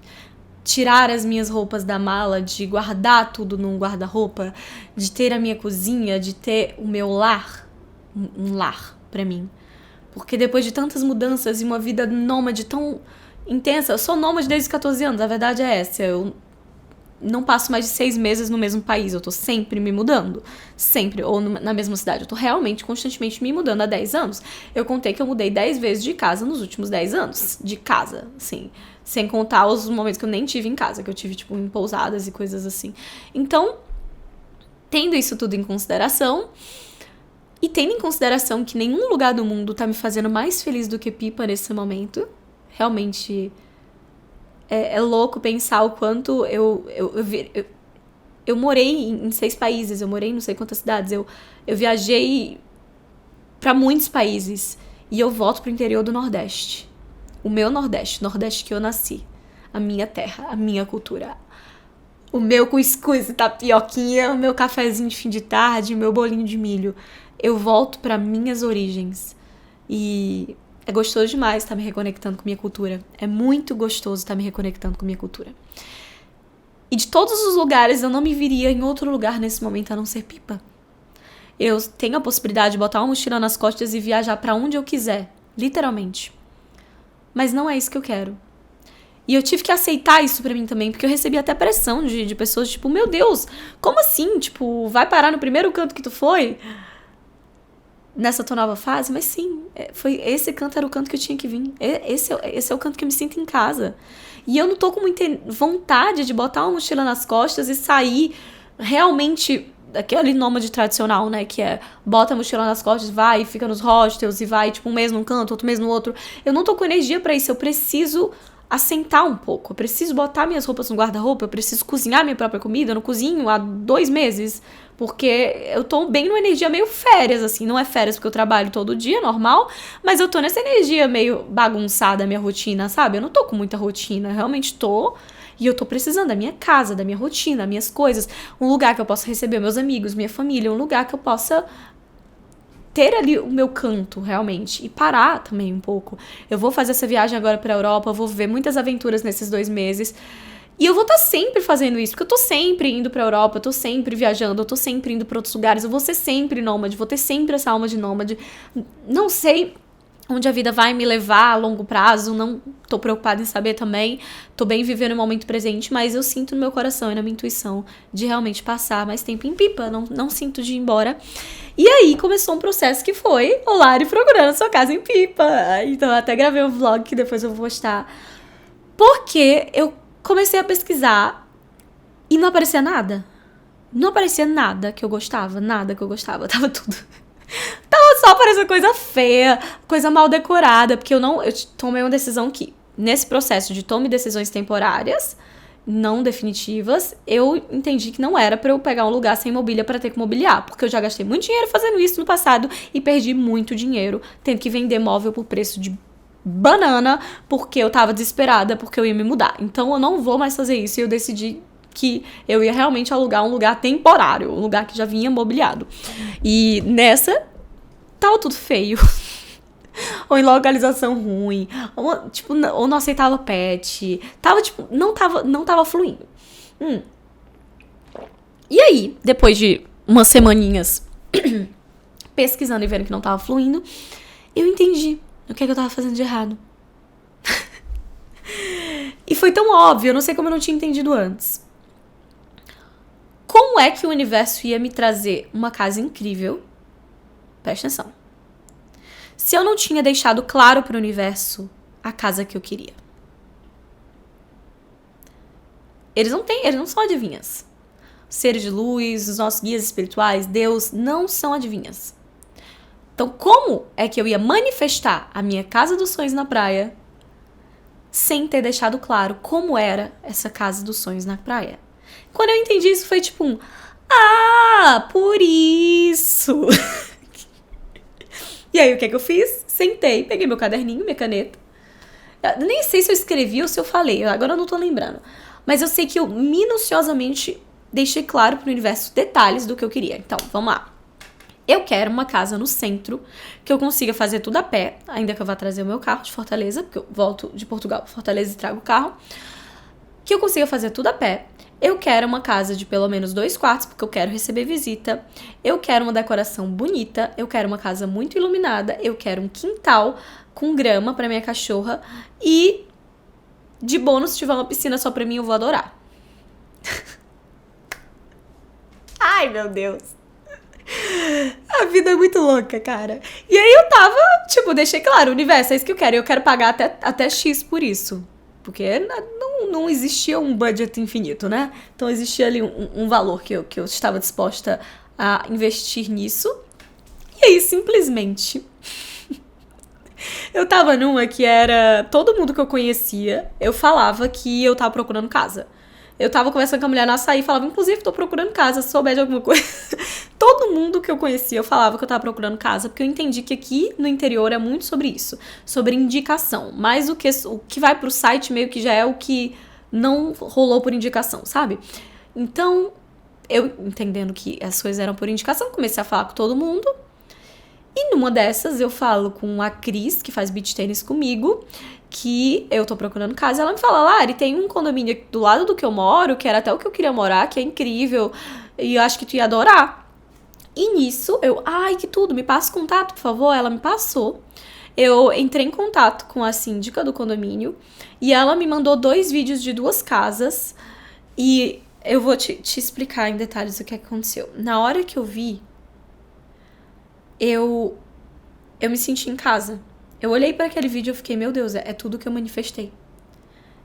tirar as minhas roupas da mala, de guardar tudo num guarda-roupa, de ter a minha cozinha, de ter o meu lar, um lar pra mim. Porque depois de tantas mudanças e uma vida nômade tão intensa, eu sou nômade desde os 14 anos, a verdade é essa, eu não passo mais de 6 meses no mesmo país, eu tô sempre me mudando, sempre, ou na mesma cidade, eu tô realmente, constantemente me mudando há 10 anos. Eu contei que eu mudei 10 vezes de casa nos últimos 10 anos, de casa, assim, sem contar os momentos que eu nem tive em casa, que eu tive, tipo, em pousadas e coisas assim. Então, tendo isso tudo em consideração, e tendo em consideração que nenhum lugar do mundo tá me fazendo mais feliz do que Pipa nesse momento, realmente é louco pensar o quanto eu morei em 6 países, eu morei em não sei quantas cidades, eu viajei pra muitos países e eu volto pro interior do Nordeste. O meu Nordeste que eu nasci, a minha terra, a minha cultura. O meu cuscuz e tapioquinha, o meu cafezinho de fim de tarde, o meu bolinho de milho. Eu volto para minhas origens. E é gostoso demais estar me reconectando com minha cultura. É muito gostoso estar me reconectando com minha cultura. E de todos os lugares, eu não me viria em outro lugar nesse momento a não ser Pipa. Eu tenho a possibilidade de botar uma mochila nas costas e viajar para onde eu quiser. Literalmente. Mas não é isso que eu quero. E eu tive que aceitar isso pra mim também, porque eu recebi até pressão de pessoas, tipo, meu Deus, como assim? Tipo, vai parar no primeiro canto que tu foi? Nessa tua nova fase? Mas sim, esse canto era o canto que eu tinha que vir. Esse é o canto que eu me sinto em casa. E eu não tô com muita vontade de botar uma mochila nas costas e sair realmente daquele nômade tradicional, né? Que é, bota a mochila nas costas, vai, fica nos hostels e vai, tipo, um mês num canto, outro mês no outro. Eu não tô com energia pra isso, eu preciso assentar um pouco. Eu preciso botar minhas roupas no guarda-roupa, eu preciso cozinhar minha própria comida. Eu não cozinho há 2 meses, porque eu tô bem numa energia meio férias, assim. Não é férias porque eu trabalho todo dia, normal, mas eu tô nessa energia meio bagunçada, minha rotina, sabe? Eu não tô com muita rotina, realmente tô. E eu tô precisando da minha casa, da minha rotina, minhas coisas. Um lugar que eu possa receber meus amigos, minha família. Um lugar que eu possa ter ali o meu canto, realmente, e parar também um pouco. Eu vou fazer essa viagem agora pra Europa, eu vou ver muitas aventuras nesses 2 meses, e eu vou estar sempre fazendo isso, porque eu tô sempre indo pra Europa, eu tô sempre viajando, eu tô sempre indo pra outros lugares, eu vou ser sempre nômade, vou ter sempre essa alma de nômade. Não sei onde a vida vai me levar a longo prazo, não tô preocupada em saber também, tô bem vivendo o momento presente, mas eu sinto no meu coração e na minha intuição de realmente passar mais tempo em Pipa, não sinto de ir embora. E aí começou um processo que foi o Lari procurando sua casa em Pipa. Então eu até gravei um vlog que depois eu vou postar. Porque eu comecei a pesquisar e não aparecia nada. Não aparecia nada que eu gostava, tava tudo. Tava só aparecendo coisa feia, coisa mal decorada, porque eu tomei uma decisão que, nesse processo de tome decisões temporárias, não definitivas, eu entendi que não era pra eu pegar um lugar sem mobília pra ter que mobiliar, porque eu já gastei muito dinheiro fazendo isso no passado e perdi muito dinheiro tendo que vender móvel por preço de banana, porque eu tava desesperada, porque eu ia me mudar. Então eu não vou mais fazer isso e eu decidi que eu ia realmente alugar um lugar temporário, um lugar que já vinha mobiliado. E nessa, tava tudo feio. Ou em localização ruim, ou não aceitava pet, não tava fluindo. E aí, depois de umas semaninhas pesquisando e vendo que não tava fluindo, eu entendi o que eu tava fazendo de errado. E foi tão óbvio, eu não sei como eu não tinha entendido antes. como é que o universo ia me trazer uma casa incrível? Presta atenção. Se eu não tinha deixado claro para o universo a casa que eu queria. Eles não são adivinhas. Seres de luz, os nossos guias espirituais, Deus, não são adivinhas. Então, como é que eu ia manifestar a minha casa dos sonhos na praia sem ter deixado claro como era essa casa dos sonhos na praia? Quando eu entendi isso, foi tipo por isso! E aí, o que é que eu fiz? Sentei, peguei meu caderninho, minha caneta. Eu nem sei se eu escrevi ou se eu falei, agora eu não tô lembrando. Mas eu sei que eu minuciosamente deixei claro pro universo detalhes do que eu queria. Então, vamos lá. Eu quero uma casa no centro, que eu consiga fazer tudo a pé, ainda que eu vá trazer o meu carro de Fortaleza, porque eu volto de Portugal para Fortaleza e trago o carro. Que eu consiga fazer tudo a pé. Eu quero uma casa de pelo menos 2 quartos, porque eu quero receber visita. Eu quero uma decoração bonita. Eu quero uma casa muito iluminada. Eu quero um quintal com grama para minha cachorra. E, de bônus, se tiver uma piscina só pra mim, eu vou adorar. Ai, meu Deus. A vida é muito louca, cara. E aí eu tava, deixei claro, universo, é isso que eu quero. E eu quero pagar até X por isso. Porque não existia um budget infinito, né? Então existia ali um valor que eu estava disposta a investir nisso. E aí, simplesmente, eu tava numa que era... Todo mundo que eu conhecia, eu falava que eu tava procurando casa. Eu tava conversando com a mulher no açaí e falava, inclusive, tô procurando casa, se souber de alguma coisa. Todo mundo que eu conhecia, eu falava que eu tava procurando casa, porque eu entendi que aqui no interior é muito sobre isso. Sobre indicação. Mais o que vai pro site meio que já é o que não rolou por indicação, sabe? Então, eu entendendo que as coisas eram por indicação, comecei a falar com todo mundo. E numa dessas, eu falo com a Cris, que faz beach tênis comigo, que eu tô procurando casa. Ela me fala, Lari, tem um condomínio aqui do lado do que eu moro, que era até o que eu queria morar, que é incrível, e eu acho que tu ia adorar. E nisso, eu, ai, que tudo, me passa o contato, por favor. Ela me passou. Eu entrei em contato com a síndica do condomínio, e ela me mandou 2 vídeos de 2 casas, e eu vou te explicar em detalhes o que aconteceu. Na hora que eu vi, eu me senti em casa. Eu olhei para aquele vídeo e eu fiquei, meu Deus, é tudo que eu manifestei.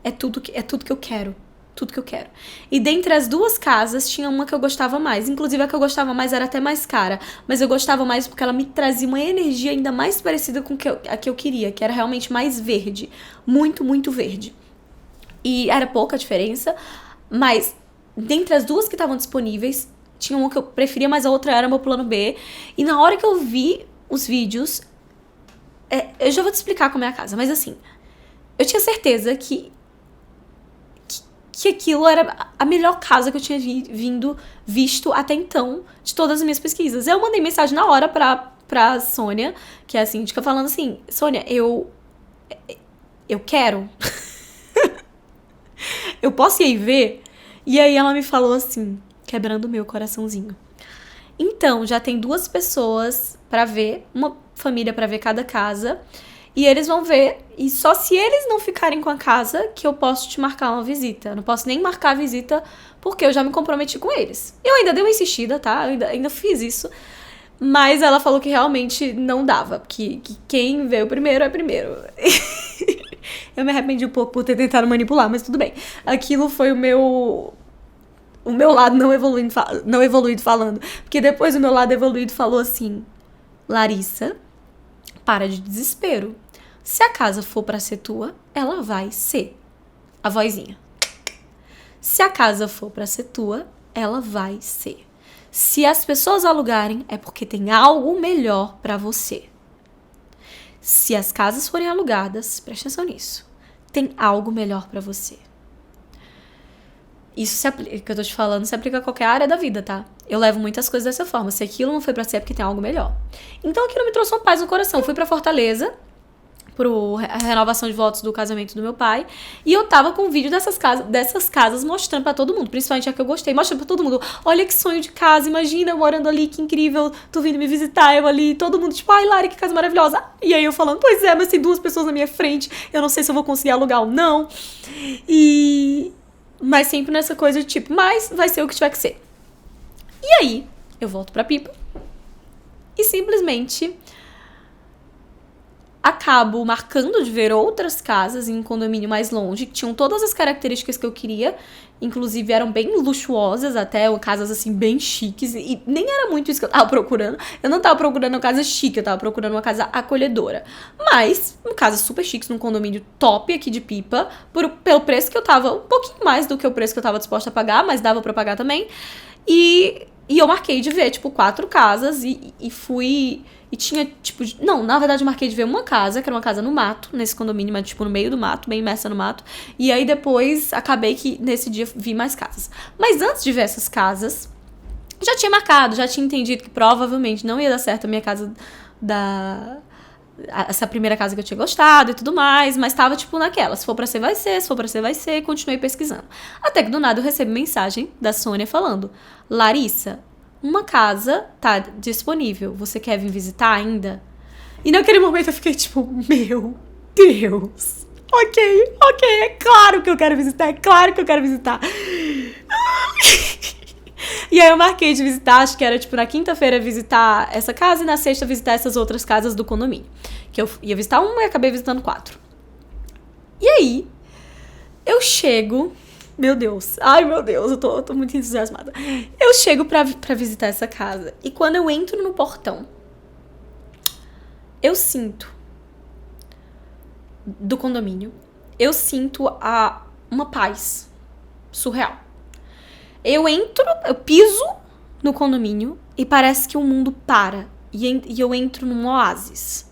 É tudo que eu quero. Tudo que eu quero. E dentre as 2 casas, tinha uma que eu gostava mais. Inclusive, a que eu gostava mais era até mais cara. Mas eu gostava mais porque ela me trazia uma energia ainda mais parecida com a que eu queria. Que era realmente mais verde. Muito, muito verde. E era pouca a diferença. Mas, dentre as 2 que estavam disponíveis, tinha uma que eu preferia, mas a outra era meu plano B. E na hora que eu vi os vídeos... eu já vou te explicar como é a casa, mas assim, eu tinha certeza que aquilo era a melhor casa que eu tinha visto até então de todas as minhas pesquisas. Eu mandei mensagem na hora pra Sônia, que é a síndica, falando assim, Sônia, eu quero. Eu posso ir aí ver? E aí ela me falou assim, quebrando o meu coraçãozinho. Então, já tem 2 pessoas pra ver, uma família pra ver cada casa, e eles vão ver, e só se eles não ficarem com a casa que eu posso te marcar uma visita. Eu não posso nem marcar a visita porque eu já me comprometi com eles. Eu ainda dei uma insistida, tá? Eu ainda fiz isso, mas ela falou que realmente não dava, que quem veio primeiro é primeiro. Eu me arrependi um pouco por ter tentado manipular, mas tudo bem. Aquilo foi o meu lado não evoluído falando. Porque depois o meu lado evoluído falou assim, Larissa, para de desespero. Se a casa for pra ser tua, ela vai ser. A vozinha. Se a casa for pra ser tua, ela vai ser. Se as pessoas alugarem, é porque tem algo melhor pra você. Se as casas forem alugadas, preste atenção nisso, tem algo melhor pra você. Isso se aplica, que eu tô te falando, se aplica a qualquer área da vida, tá? Eu levo muitas coisas dessa forma. Se aquilo não foi pra ser, é porque tem algo melhor. Então aquilo me trouxe uma paz no coração. Eu fui pra Fortaleza, a renovação de votos do casamento do meu pai, e eu tava com um vídeo dessas casas mostrando pra todo mundo, principalmente a que eu gostei, mostrando pra todo mundo, olha que sonho de casa, imagina eu morando ali, que incrível, tu vindo me visitar, eu ali, todo mundo tipo, ai Lari, que casa maravilhosa, e aí eu falando, pois é, mas tem 2 pessoas na minha frente, eu não sei se eu vou conseguir alugar ou não, mas sempre nessa coisa de tipo, mas vai ser o que tiver que ser. E aí, eu volto pra Pipa e simplesmente acabo marcando de ver outras casas em um condomínio mais longe, que tinham todas as características que eu queria, inclusive eram bem luxuosas até, casas assim bem chiques, e nem era muito isso que eu tava procurando. Eu não tava procurando uma casa chique, eu tava procurando uma casa acolhedora. Mas, uma casa super chique, num condomínio top aqui de Pipa, pelo preço que eu tava, um pouquinho mais do que o preço que eu tava disposta a pagar, mas dava pra pagar também. E eu marquei de ver, tipo, 4 casas e fui... E tinha, tipo... Não, na verdade, eu marquei de ver uma casa, que era uma casa no mato, nesse condomínio, mas, tipo, no meio do mato, bem imersa no mato. E aí, depois, acabei que, nesse dia, vi mais casas. Mas antes de ver essas casas, já tinha marcado, já tinha entendido que provavelmente não ia dar certo a minha casa essa primeira casa que eu tinha gostado e tudo mais, mas tava, tipo, naquela. Se for pra ser, vai ser. Se for pra ser, vai ser. E continuei pesquisando. Até que, do nada, eu recebo mensagem da Sônia falando: Larissa, uma casa tá disponível. Você quer vir visitar ainda? E naquele momento eu fiquei tipo, meu Deus. Ok, é claro que eu quero visitar, é claro que eu quero visitar. E aí eu marquei de visitar, acho que era tipo na quinta-feira visitar essa casa e na sexta visitar essas outras casas do condomínio. Que eu ia visitar uma e acabei visitando 4. E aí, eu chego... Meu Deus. Ai, meu Deus. Eu tô muito entusiasmada. Eu chego pra visitar essa casa. E quando eu entro no portão, eu sinto do condomínio, eu sinto uma paz surreal. Eu piso no condomínio e parece que o mundo para. E eu entro num oásis.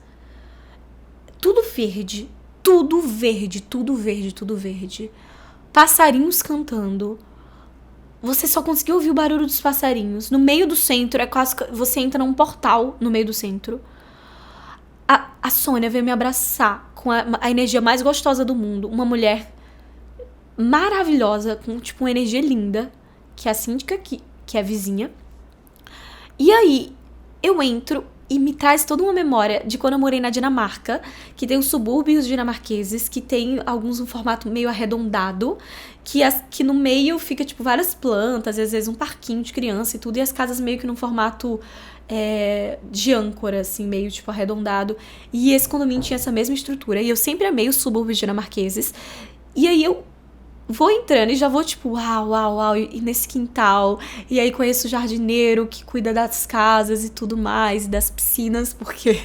Tudo verde. Tudo verde, tudo verde, tudo verde. Passarinhos cantando. Você só conseguiu ouvir o barulho dos passarinhos. No meio do centro, é quase que você entra num portal no meio do centro. A Sônia veio me abraçar com a energia mais gostosa do mundo. Uma mulher maravilhosa, com tipo uma energia linda, que é a síndica, que é vizinha. E aí, eu entro e me traz toda uma memória de quando eu morei na Dinamarca, que tem os subúrbios dinamarqueses, que tem alguns um formato meio arredondado, que no meio fica, tipo, várias plantas, às vezes um parquinho de criança e tudo, e as casas meio que num formato de âncora, assim, meio, tipo, arredondado. E esse condomínio tinha essa mesma estrutura, e eu sempre amei os subúrbios dinamarqueses. E aí eu vou entrando e já vou tipo, uau, e nesse quintal. E aí conheço o jardineiro que cuida das casas e tudo mais, e das piscinas, porque...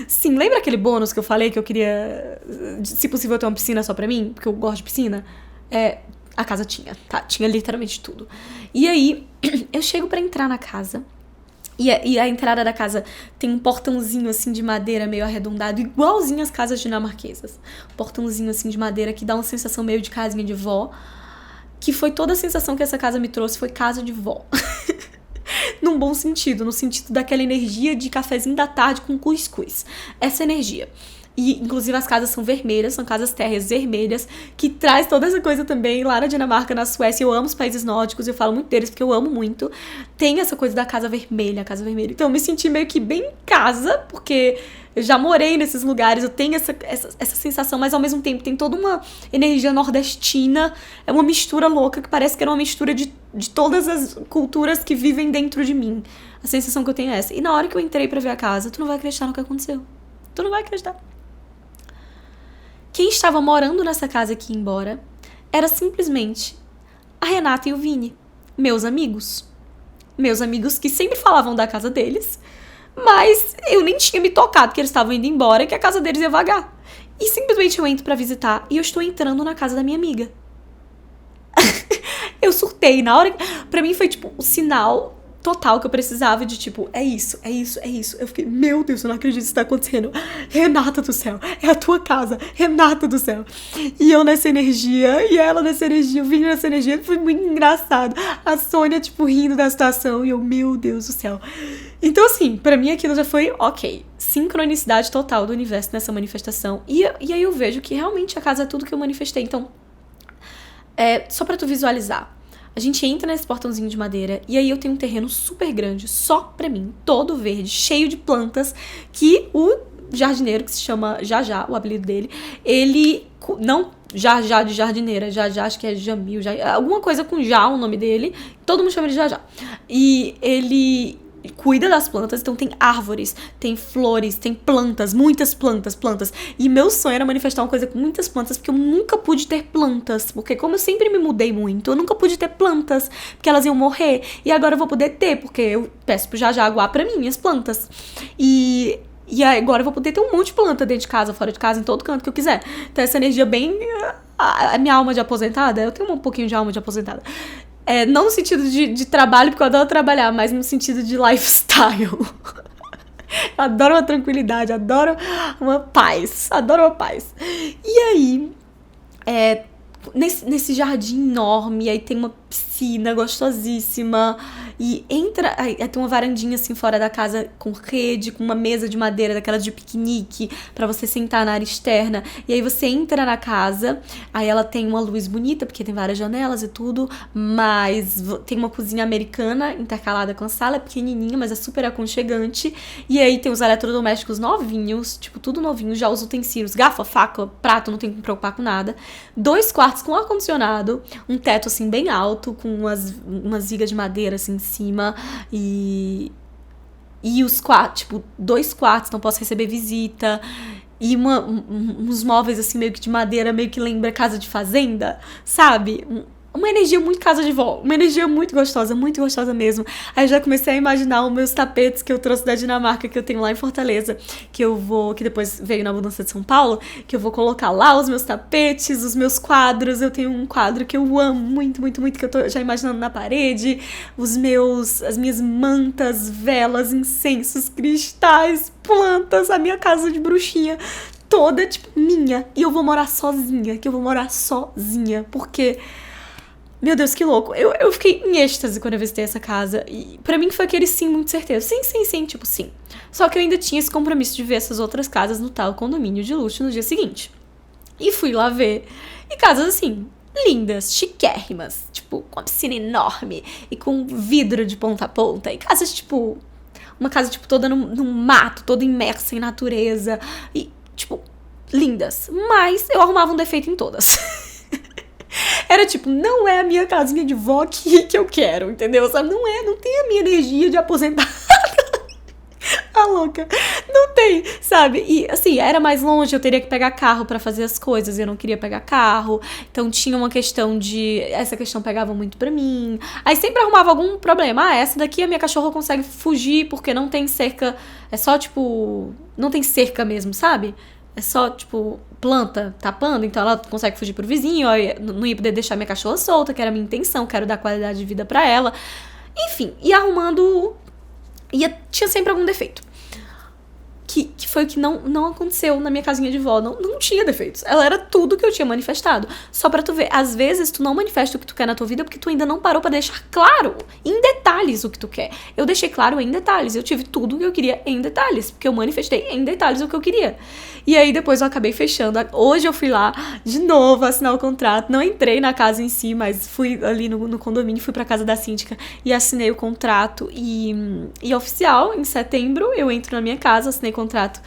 Sim, lembra aquele bônus que eu falei que eu queria, se possível, ter uma piscina só pra mim? Porque eu gosto de piscina? A casa tinha, tá? Tinha literalmente tudo. E aí, eu chego pra entrar na casa... E a entrada da casa tem um portãozinho, assim, de madeira meio arredondado, igualzinho às casas dinamarquesas. Um portãozinho, assim, de madeira que dá uma sensação meio de casinha de vó. Que foi toda a sensação que essa casa me trouxe, foi casa de vó. Num bom sentido, no sentido daquela energia de cafezinho da tarde com cuscuz. Essa energia. E, inclusive, as casas são vermelhas, são casas térreas vermelhas, que traz toda essa coisa também lá na Dinamarca, na Suécia. Eu amo os países nórdicos, eu falo muito deles porque eu amo muito. Tem essa coisa da casa vermelha, Então, eu me senti meio que bem em casa, porque eu já morei nesses lugares, eu tenho essa sensação, mas ao mesmo tempo tem toda uma energia nordestina. É uma mistura louca, que parece que era uma mistura de todas as culturas que vivem dentro de mim. A sensação que eu tenho é essa. E na hora que eu entrei pra ver a casa, tu não vai acreditar no que aconteceu. Tu não vai acreditar. Quem estava morando nessa casa que ia embora era simplesmente a Renata e o Vini, meus amigos. Meus amigos que sempre falavam da casa deles, mas eu nem tinha me tocado que eles estavam indo embora e que a casa deles ia vagar. E simplesmente eu entro pra visitar e eu estou entrando na casa da minha amiga. Eu surtei na hora. Pra mim foi tipo o sinal total que eu precisava de tipo, é isso. Eu fiquei, meu Deus, eu não acredito que isso tá acontecendo. Renata do céu, é a tua casa, Renata do céu. E eu nessa energia, e ela nessa energia, eu vim nessa energia, foi muito engraçado. A Sônia, tipo, rindo da situação, e eu, meu Deus do céu. Então, assim, pra mim aquilo já foi, ok, sincronicidade total do universo nessa manifestação. E aí eu vejo que realmente a casa é tudo que eu manifestei. Então, só pra tu visualizar. A gente entra nesse portãozinho de madeira e aí eu tenho um terreno super grande, só pra mim, todo verde, cheio de plantas, que jardineiro que se chama Jajá, o apelido dele. Ele, não Jajá de jardineira, Jajá, acho que é Jamil, alguma coisa com Já, o nome dele. Todo mundo chama de Jajá. E ele cuida das plantas, então tem árvores, tem flores, tem plantas, muitas plantas. E meu sonho era manifestar uma coisa com muitas plantas, porque eu nunca pude ter plantas. Porque como eu sempre me mudei muito, eu nunca pude ter plantas, porque elas iam morrer. E agora eu vou poder ter, porque eu peço pro Jajá aguar pra mim, minhas plantas. E agora eu vou poder ter um monte de planta dentro de casa, fora de casa, em todo canto que eu quiser. Então essa energia bem... A minha alma de aposentada, eu tenho um pouquinho de alma de aposentada. Não no sentido de trabalho, porque eu adoro trabalhar, mas no sentido de lifestyle. Eu adoro uma tranquilidade, adoro uma paz. E aí, nesse jardim enorme, aí tem uma piscina gostosíssima. E aí tem uma varandinha assim fora da casa com rede, com uma mesa de madeira daquelas de piquenique pra você sentar na área externa. E aí você entra na casa, aí ela tem uma luz bonita, porque tem várias janelas e tudo, mas tem uma cozinha americana intercalada com a sala, é pequenininha, mas é super aconchegante. E aí tem os eletrodomésticos novinhos, tipo tudo novinho, já os utensílios, garfo, faca, prato, não tem que me preocupar com nada. 2 quartos com ar-condicionado, um teto assim bem alto, com umas vigas de madeira assim em cima, e os quartos, tipo, 2 quartos, não posso receber visita, e uns móveis assim meio que de madeira, meio que lembra casa de fazenda, sabe? Uma energia muito casa de vó, uma energia muito gostosa mesmo. Aí eu já comecei a imaginar os meus tapetes que eu trouxe da Dinamarca, que eu tenho lá em Fortaleza, que depois veio na mudança de São Paulo, que eu vou colocar lá os meus tapetes, os meus quadros. Eu tenho um quadro que eu amo muito, que eu tô já imaginando na parede, as minhas mantas, velas, incensos, cristais, plantas, a minha casa de bruxinha toda, tipo, minha. E eu vou morar sozinha, porque... Meu Deus, que louco. Eu fiquei em êxtase quando eu visitei essa casa. E pra mim foi aquele sim muito certeiro. Sim, tipo sim. Só que eu ainda tinha esse compromisso de ver essas outras casas no tal condomínio de luxo no dia seguinte. E fui lá ver. E casas assim, lindas, chiquérrimas. Tipo, com uma piscina enorme. E com vidro de ponta a ponta. E casas, tipo... Uma casa, tipo, toda no mato, toda imersa em natureza. E, tipo, lindas. Mas eu arrumava um defeito em todas. Era tipo, não é a minha casinha de vó que eu quero, entendeu? Sabe? Não tem a minha energia de aposentada. A louca. Não tem, sabe? E assim, era mais longe, eu teria que pegar carro pra fazer as coisas, eu não queria pegar carro. Então tinha uma questão essa questão pegava muito pra mim. Aí sempre arrumava algum problema. Essa daqui a minha cachorra consegue fugir porque não tem cerca. É só tipo, não tem cerca mesmo, sabe? É só, tipo, planta tapando, então ela consegue fugir pro vizinho, não ia poder deixar minha cachorra solta, que era a minha intenção, quero dar qualidade de vida pra ela. Enfim, ia arrumando... tinha sempre algum defeito. Que foi o que não aconteceu na minha casinha de vó. Não tinha defeitos. Ela era tudo que eu tinha manifestado. Só pra tu ver, às vezes tu não manifesta o que tu quer na tua vida porque tu ainda não parou pra deixar claro, em detalhes, o que tu quer. Eu deixei claro em detalhes. Eu tive tudo o que eu queria em detalhes, porque eu manifestei em detalhes o que eu queria. E aí depois eu acabei fechando. Hoje eu fui lá de novo assinar o contrato. Não entrei na casa em si, mas fui ali no condomínio, fui pra casa da síndica e assinei o contrato. E oficial, em setembro, eu entro na minha casa, assinei contrato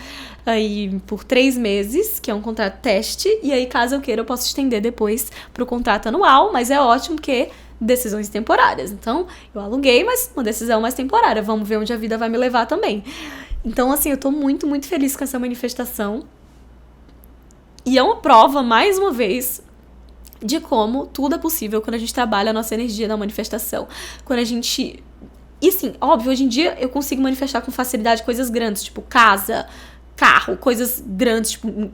aí por 3 meses, que é um contrato teste, e aí caso eu queira eu posso estender depois pro contrato anual, mas é ótimo que decisões temporárias. Então, eu aluguei, mas uma decisão mais temporária. Vamos ver onde a vida vai me levar também. Então, assim, eu tô muito, muito feliz com essa manifestação. E é uma prova, mais uma vez, de como tudo é possível quando a gente trabalha a nossa energia na manifestação. Quando a gente... E assim, óbvio, hoje em dia eu consigo manifestar com facilidade coisas grandes, tipo casa, carro, coisas grandes, tipo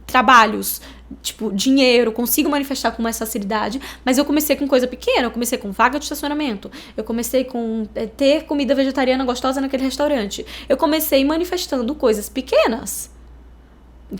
trabalhos, tipo dinheiro, consigo manifestar com mais facilidade, mas eu comecei com coisa pequena, eu comecei com vaga de estacionamento, eu comecei com ter comida vegetariana gostosa naquele restaurante, eu comecei manifestando coisas pequenas,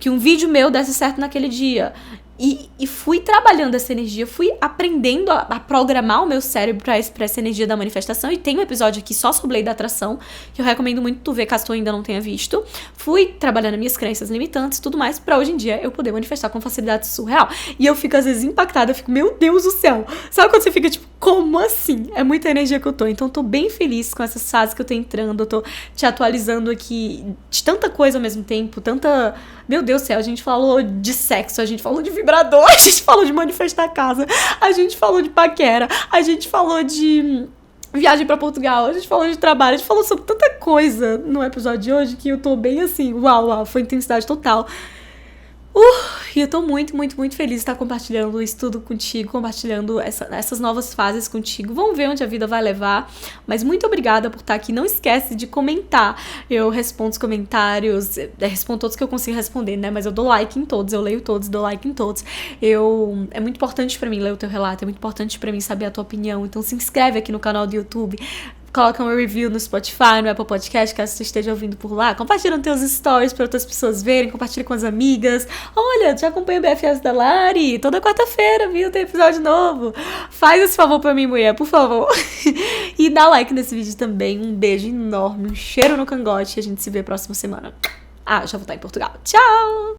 que um vídeo meu desse certo naquele dia. E fui trabalhando essa energia, fui aprendendo a programar o meu cérebro pra essa energia da manifestação. E tem um episódio aqui só sobre lei da atração, que eu recomendo muito tu ver, caso tu ainda não tenha visto. Fui trabalhando minhas crenças limitantes e tudo mais, pra hoje em dia eu poder manifestar com facilidade surreal. E eu fico às vezes impactada, eu fico, meu Deus do céu. Sabe quando você fica tipo, como assim? É muita energia que eu tô. Então eu tô bem feliz com essas fases que eu tô entrando. Eu tô te atualizando aqui de tanta coisa ao mesmo tempo. Tanta... Meu Deus do céu, a gente falou de sexo, a gente falou de vibrador, a gente falou de manifestar casa, a gente falou de paquera, a gente falou de viagem pra Portugal, a gente falou de trabalho, a gente falou sobre tanta coisa no episódio de hoje que eu tô bem assim, uau, foi intensidade total. E eu tô muito, muito, muito feliz de estar compartilhando isso tudo contigo, compartilhando essas novas fases contigo. Vamos ver onde a vida vai levar. Mas muito obrigada por estar aqui. Não esquece de comentar. Eu respondo os comentários, respondo todos que eu consigo responder, né? Mas eu dou like em todos, eu leio todos, dou like em todos. É muito importante pra mim ler o teu relato, é muito importante pra mim saber a tua opinião. Então se inscreve aqui no canal do YouTube. Coloca um review no Spotify, no Apple Podcast, caso você esteja ouvindo por lá. Compartilha nos teus stories para outras pessoas verem. Compartilha com as amigas. Olha, já acompanha o BFS da Lari. Toda quarta-feira, viu? Tem episódio novo. Faz esse favor pra mim, mulher, por favor. E dá like nesse vídeo também. Um beijo enorme, um cheiro no cangote. E a gente se vê próxima semana. Já vou estar em Portugal. Tchau!